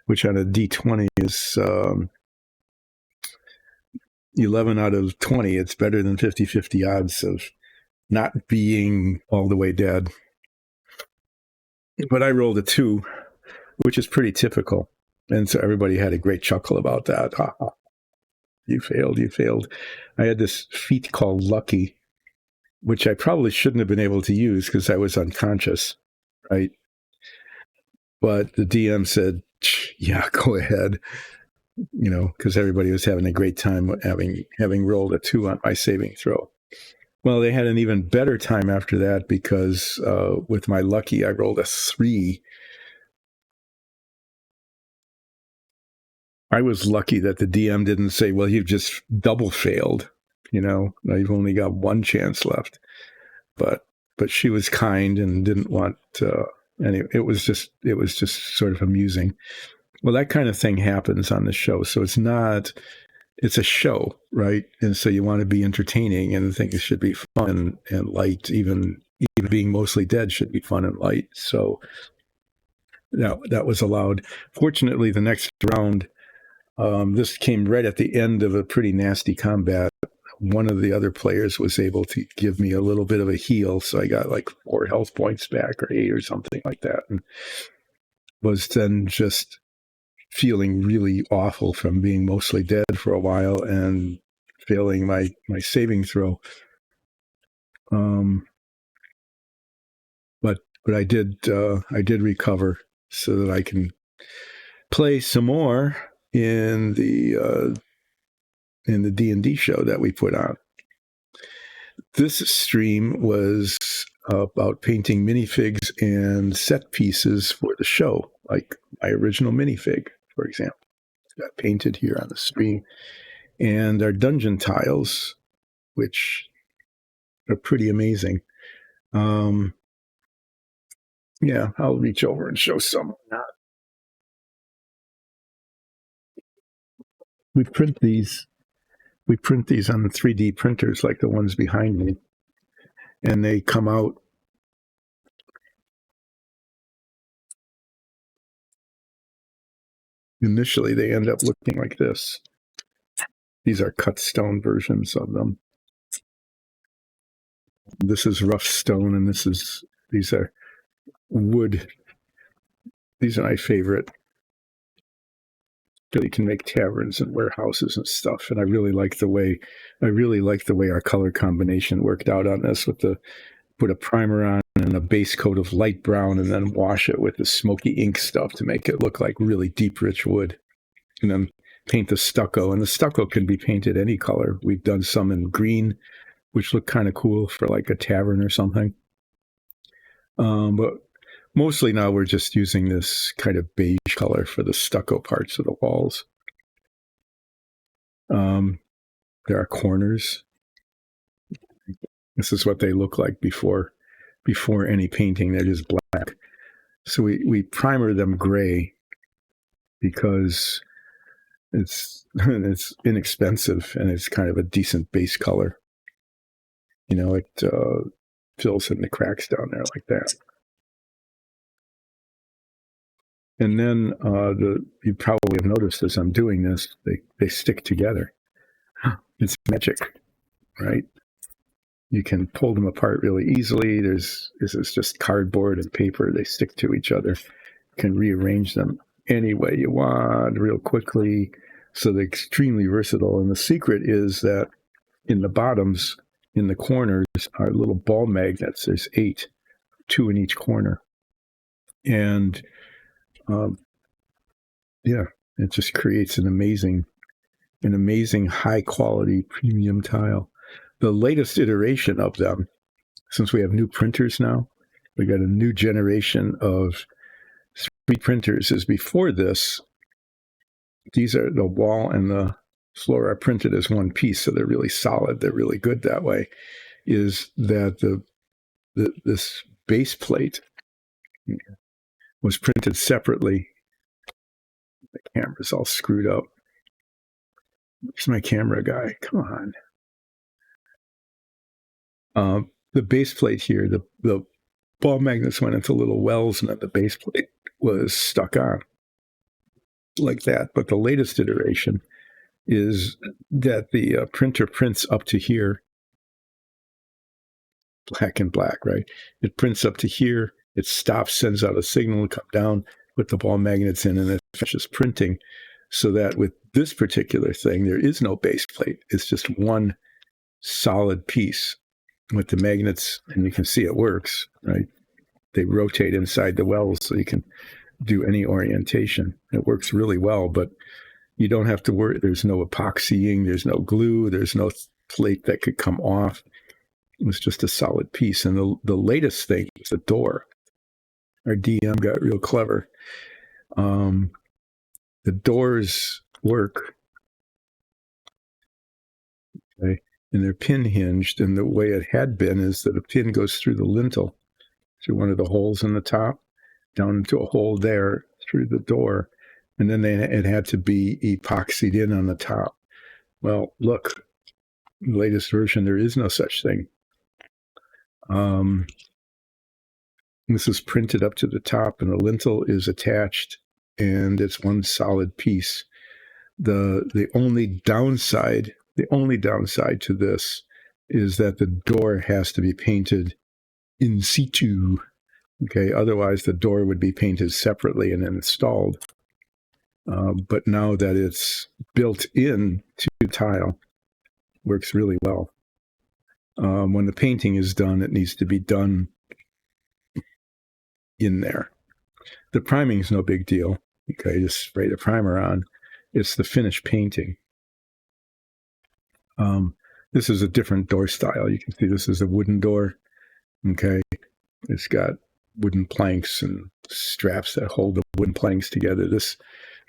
A: which on a D20 is 11 out of 20. It's better than 50-50 odds of not being all the way dead. But I rolled a 2, which is pretty typical. And so everybody had a great chuckle about that. You failed. I had this feat called Lucky, which I probably shouldn't have been able to use because I was unconscious, right? But the DM said, yeah, go ahead, because everybody was having a great time having rolled a 2 on my saving throw. Well, they had an even better time after that because with my Lucky, I rolled a 3. I was lucky that the DM didn't say, well, you've just double failed. You've only got 1 chance left. But she was kind and didn't want anyway, it was just sort of amusing. Well, that kind of thing happens on the show. So it's a show, right? And so you want to be entertaining, and things should be fun and light. Even being mostly dead should be fun and light. So that was allowed. Fortunately, the next round, this came right at the end of a pretty nasty combat. One of the other players was able to give me a little bit of a heal, so I got like 4 health points back, or 8 or something like that, and was then just feeling really awful from being mostly dead for a while and failing my saving throw. But I did recover so that I can play some more in the D&D show that we put on. This stream was about painting minifigs and set pieces for the show, like my original minifig, for example, got painted here on the stream, and our dungeon tiles, which are pretty amazing. Yeah, I'll reach over and show some. We print these on the 3D printers like the ones behind me, and they come out initially they end up looking like this. These are cut stone versions of them. This is rough stone, and these are wood These are my favorite. You can make taverns and warehouses and stuff, and I really like the way our color combination worked out on this. Put a primer on and a base coat of light brown, and then wash it with the smoky ink stuff to make it look like really deep, rich wood, and then paint the stucco. And the stucco can be painted any color. We've done some in green, which look kind of cool for like a tavern or something. But mostly now we're just using this kind of beige color for the stucco parts of the walls. There are corners. This is what they look like before any painting. They're just black. So we primer them gray because it's inexpensive and it's kind of a decent base color. It fills in the cracks down there like that. And then you probably have noticed as I'm doing this, they stick together. It's magic, right? You can pull them apart really easily. This is just cardboard and paper. They stick to each other. You can rearrange them any way you want real quickly. So they're extremely versatile. And the secret is that in the bottoms, in the corners, are little ball magnets. There's 8, 2 in each corner. And it just creates an amazing high quality premium tile. The latest iteration of them, since we have new printers now, we got a new generation of 3 printers. As before this, these are the wall and the floor are printed as one piece, so they're really solid. They're really good that way. Is that this base plate was printed separately. The camera's all screwed up. Where's my camera guy? Come on. The base plate here, the ball magnets went into little wells, and then the base plate was stuck on like that. But the latest iteration is that the printer prints up to here, black and black, right? It prints up to here, it stops, sends out a signal to come down, put the ball magnets in, and it finishes printing. So that with this particular thing, there is no base plate. It's just one solid piece with the magnets, and you can see it works, right? They rotate inside the wells so you can do any orientation. It works really well, but you don't have to worry. There's no epoxying, there's no glue, there's no plate that could come off. It was just a solid piece. And the latest thing is the door. Our DM got real clever. The doors work, okay, and they're pin hinged. And the way it had been is that a pin goes through the lintel, through one of the holes in the top, down into a hole there through the door. And then it had to be epoxied in on the top. Well, look, the latest version, there is no such thing. This is printed up to the top, and the lintel is attached, and it's one solid piece. The only downside to this is that the door has to be painted in situ. Okay, otherwise the door would be painted separately and then installed. But now that it's built in to the tile, works really well. When the painting is done, it needs to be done in there. The priming is no big deal. Okay, just spray the primer on. It's the finished painting. This is a different door style. You can see this is a wooden door. Okay, it's got wooden planks and straps that hold the wooden planks together. This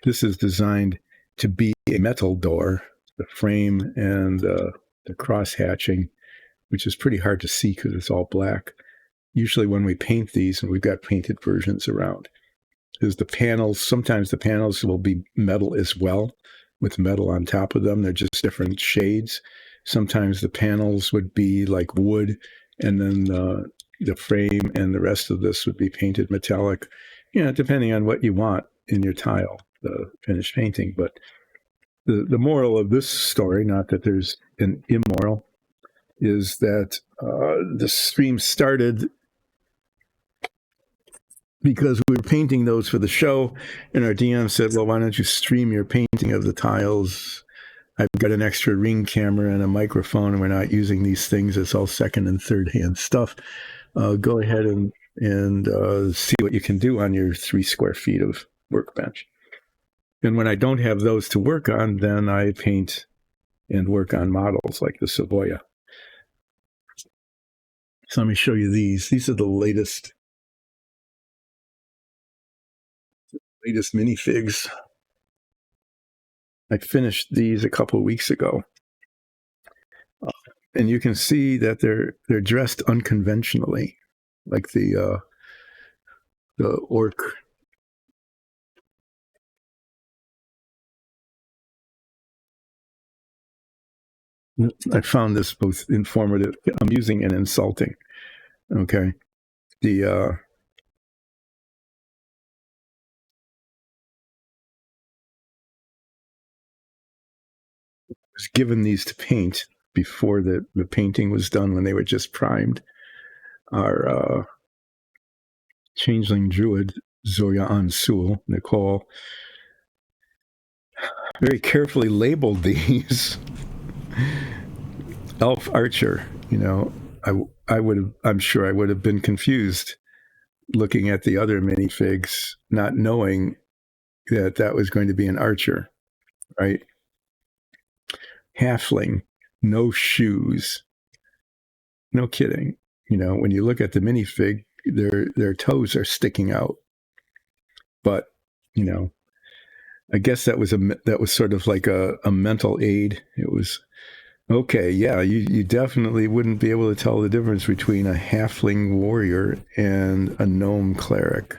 A: is designed to be a metal door. The frame and the cross hatching, which is pretty hard to see because it's all black. Usually when we paint these, and we've got painted versions around, is the panels. Sometimes the panels will be metal as well, with metal on top of them. They're just different shades. Sometimes the panels would be like wood, and then the frame and the rest of this would be painted metallic, depending on what you want in your tile, the finished painting. But the moral of this story, not that there's an immoral, is that the stream started because we were painting those for the show, and our DM said, well, why don't you stream your painting of the tiles? I've got an extra Ring camera and a microphone, and we're not using these things. It's all second and third hand stuff. Go ahead and see what you can do on your 3 square feet of workbench. And when I don't have those to work on, then I paint and work on models like the Savoia. So let me show you these. These are the latest minifigs. I finished these a couple of weeks ago. And you can see that they're dressed unconventionally, like the orc. I found this both informative, amusing, and insulting. Okay, the was given these to paint before the painting was done when they were just primed. Our changeling druid Zoya Ansul, Nicole, very carefully labeled these. Elf archer, you know, I would have, I'm sure I would have been confused looking at the other minifigs, not knowing that that was going to be an archer, right? Halfling, no shoes, no kidding. You know, when you look at the minifig, their toes are sticking out. But you know, I guess that was sort of like a mental aid. It was okay. Yeah, you definitely wouldn't be able to tell the difference between a halfling warrior and a gnome cleric.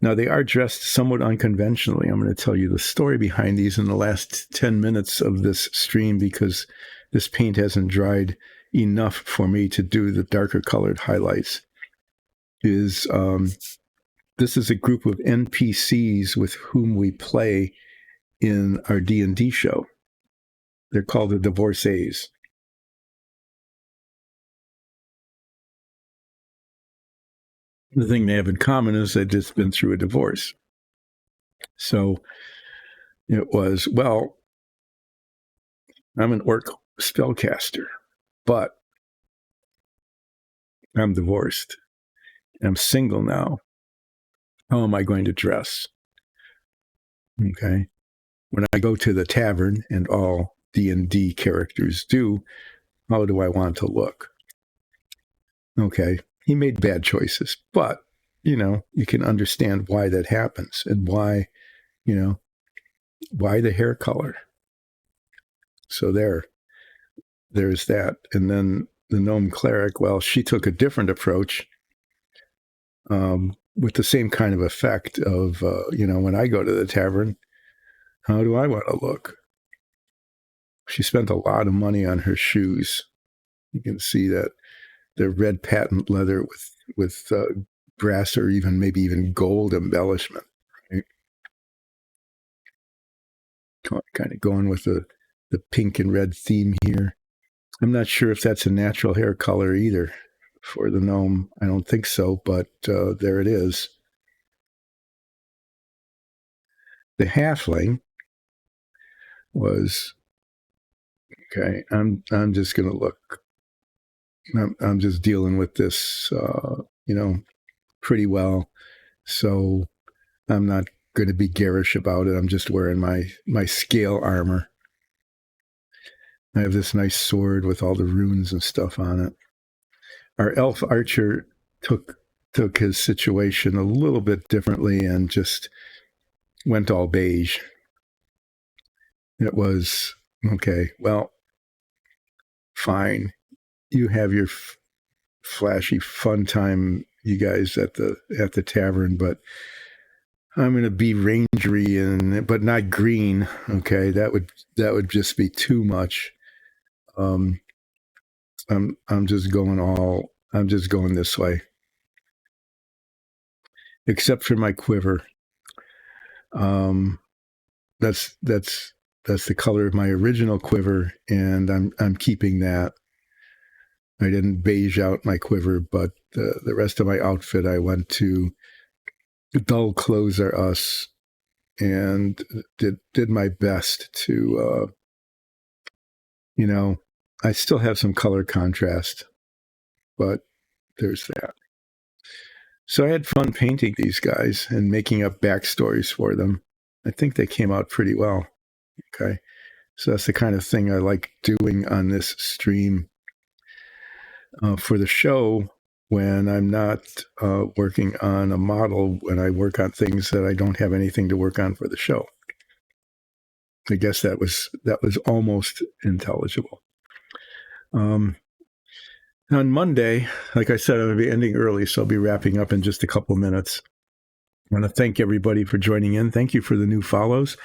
A: Now, they are dressed somewhat unconventionally. I'm going to tell you the story behind these in the last 10 minutes of this stream because this paint hasn't dried enough for me to do the darker colored highlights. This is a group of NPCs with whom we play in our D&D show. They're called the Divorcees. The thing they have in common is they've just been through a divorce. So it was, well, I'm an orc spellcaster, but I'm divorced. I'm single now. How am I going to dress? Okay. When I go to the tavern, and all D&D characters do, how do I want to look? Okay. He made bad choices, but, you know, you can understand why that happens and why, you know, why the hair color. So there's that. And then the gnome cleric, well, she took a different approach with the same kind of effect of, you know, when I go to the tavern, how do I want to look? She spent a lot of money on her shoes. You can see that they're red patent leather with brass or maybe even gold embellishment. Right? Kind of going with the pink and red theme here. I'm not sure if that's a natural hair color either for the gnome. I don't think so, but there it is. The halfling was okay. I'm just going to look. I'm just dealing with this, you know, pretty well. So I'm not going to be garish about it. I'm just wearing my scale armor. I have this nice sword with all the runes and stuff on it. Our elf archer took his situation a little bit differently and just went all beige. It was okay. Well, fine. You have your flashy fun time, you guys at the tavern, but I'm going to be rangery but not green. Okay, that would just be too much. I'm just going this way, except for my quiver. That's the color of my original quiver, and I'm keeping that. I didn't beige out my quiver, but the rest of my outfit, I went to Dull Clothes Are Us and did my best to, I still have some color contrast, but there's that. So I had fun painting these guys and making up backstories for them. I think they came out pretty well. Okay. So that's the kind of thing I like doing on this stream for the show when I'm not working on a model, when I work on things that I don't have anything to work on for the show. I guess that was almost intelligible. On Monday, like I said, I'm going to be ending early, so I'll be wrapping up in just a couple minutes. I want to thank everybody for joining in. Thank you for the new follows.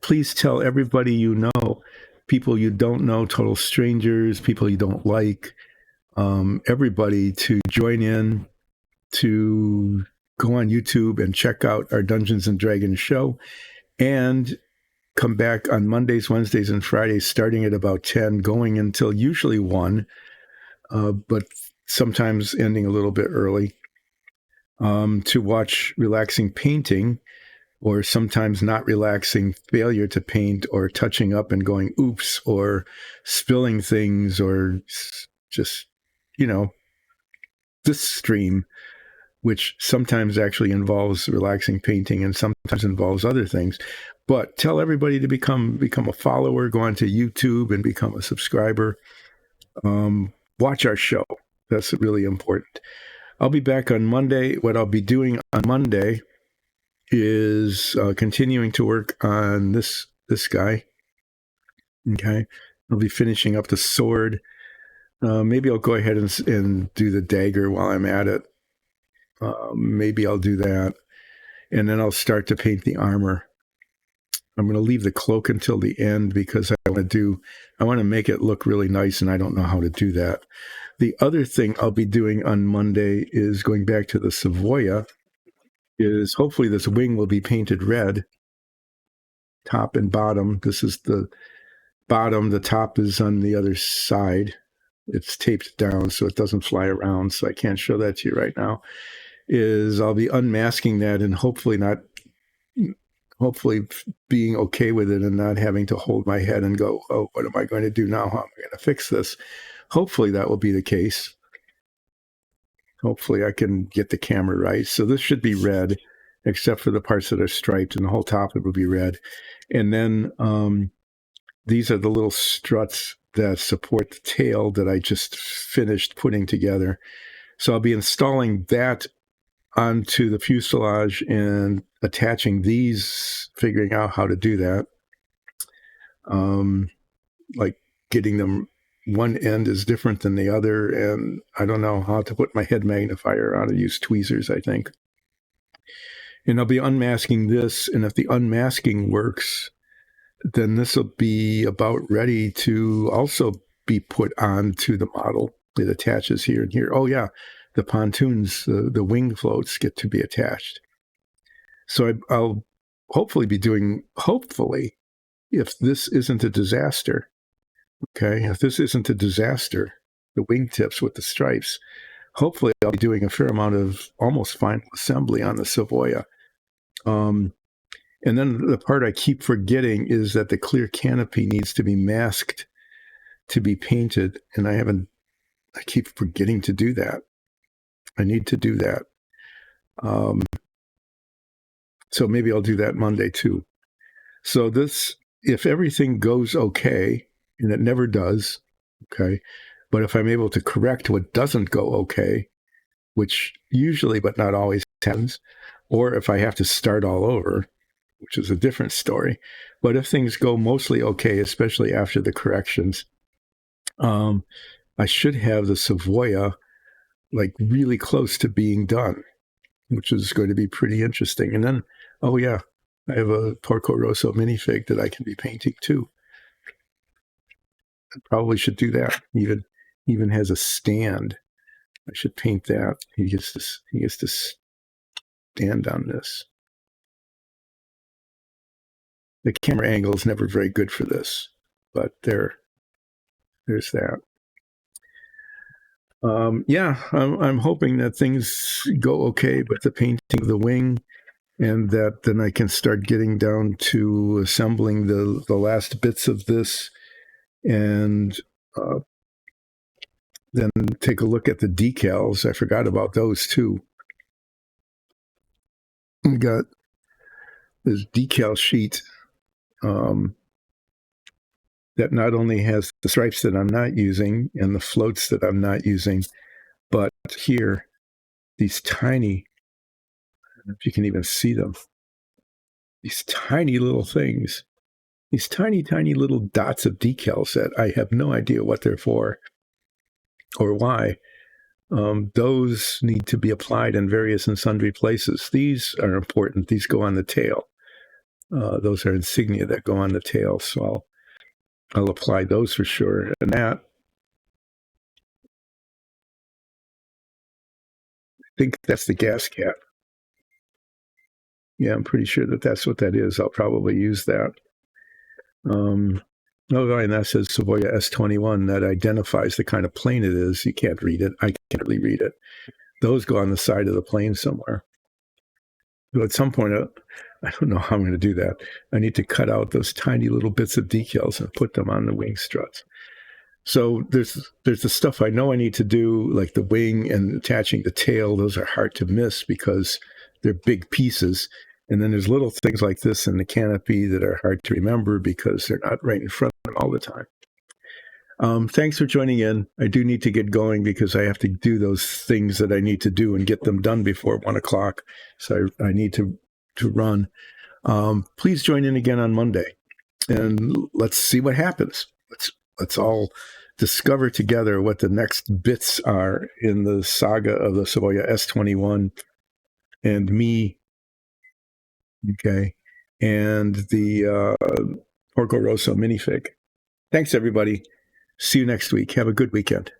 A: Please tell everybody you know, people you don't know, total strangers, people you don't like, everybody to join in, to go on YouTube and check out our Dungeons and Dragons show, and come back on Mondays, Wednesdays, and Fridays, starting at about 10, going until usually 1, but sometimes ending a little bit early, to watch relaxing painting, or sometimes not relaxing failure to paint, or touching up and going oops, or spilling things, or just, this stream, which sometimes actually involves relaxing painting and sometimes involves other things. But tell everybody to become a follower, go onto YouTube and become a subscriber. Watch our show. That's really important. I'll be back on Monday. What I'll be doing on Monday is continuing to work on this guy. Okay. I'll be finishing up the sword. Maybe I'll go ahead and do the dagger while I'm at it. Maybe I'll do that. And then I'll start to paint the armor. I'm going to leave the cloak until the end because I want to make it look really nice, and I don't know how to do that. The other thing I'll be doing on Monday is going back to the Savoia, is hopefully this wing will be painted red, top and bottom. This is the bottom. The top is on the other side. It's taped down so it doesn't fly around, so I can't show that to you right now. I'll be unmasking that and hopefully being okay with it and not having to hold my head and go, oh, what am I going to do now? How am I going to fix this? Hopefully that will be the case. Hopefully I can get the camera right. So this should be red, except for the parts that are striped, and the whole top it will be red. And then these are the little struts that support the tail that I just finished putting together. So I'll be installing that onto the fuselage and attaching these, figuring out how to do that. Like getting them, one end is different than the other, and I don't know how to put my head magnifier on. I use tweezers, I think. And I'll be unmasking this, and if the unmasking works, then this will be about ready to also be put onto the model. It attaches here and here. Oh yeah, the pontoons, the wing floats get to be attached. So I'll hopefully be doing, if this isn't a disaster, okay, if this isn't a disaster, the wingtips with the stripes, hopefully I'll be doing a fair amount of almost final assembly on the Savoia. And then the part I keep forgetting is that the clear canopy needs to be masked to be painted, and I keep forgetting to do that. I need to do that. So maybe I'll do that Monday too. So if everything goes okay, and it never does, okay, but if I'm able to correct what doesn't go okay, which usually but not always happens, or if I have to start all over, which is a different story, but if things go mostly okay, especially after the corrections, I should have the Savoia like really close to being done, which is going to be pretty interesting. And then, oh yeah, I have a Porco Rosso minifig that I can be painting too. I probably should do that. Even has a stand. I should paint that. He gets to stand on this. The camera angle is never very good for this, but there's that. Yeah, I'm hoping that things go okay with the painting of the wing, and that then I can start getting down to assembling the last bits of this, and uh, then take a look at the decals. I forgot about those too. We got this decal sheet um, that not only has the stripes that I'm not using and the floats that I'm not using, but here, these tiny, I don't know if you can even see them, these tiny little things, these tiny, tiny little dots of decals that I have no idea what they're for or why. Those need to be applied in various and sundry places. These are important. These go on the tail. Those are insignia that go on the tail. So I'll apply those for sure. And that, I think that's the gas cap. Yeah, I'm pretty sure that that's what that is. I'll probably use that. Oh, and that says Savoia S.21. That identifies the kind of plane it is. You can't read it. I can't really read it. Those go on the side of the plane somewhere. But at some point, I don't know how I'm going to do that. I need to cut out those tiny little bits of decals and put them on the wing struts. So there's the stuff I know I need to do, like the wing and attaching the tail. Those are hard to miss because they're big pieces. And then there's little things like this in the canopy that are hard to remember because they're not right in front of them all the time. Thanks for joining in. I do need to get going because I have to do those things that I need to do and get them done before 1:00. So I need to run. Please join in again on Monday, and let's see what happens. Let's all discover together what the next bits are in the saga of the Savoia S21 and me. Okay, and the Porco Rosso minifig. Thanks, everybody. See you next week. Have a good weekend.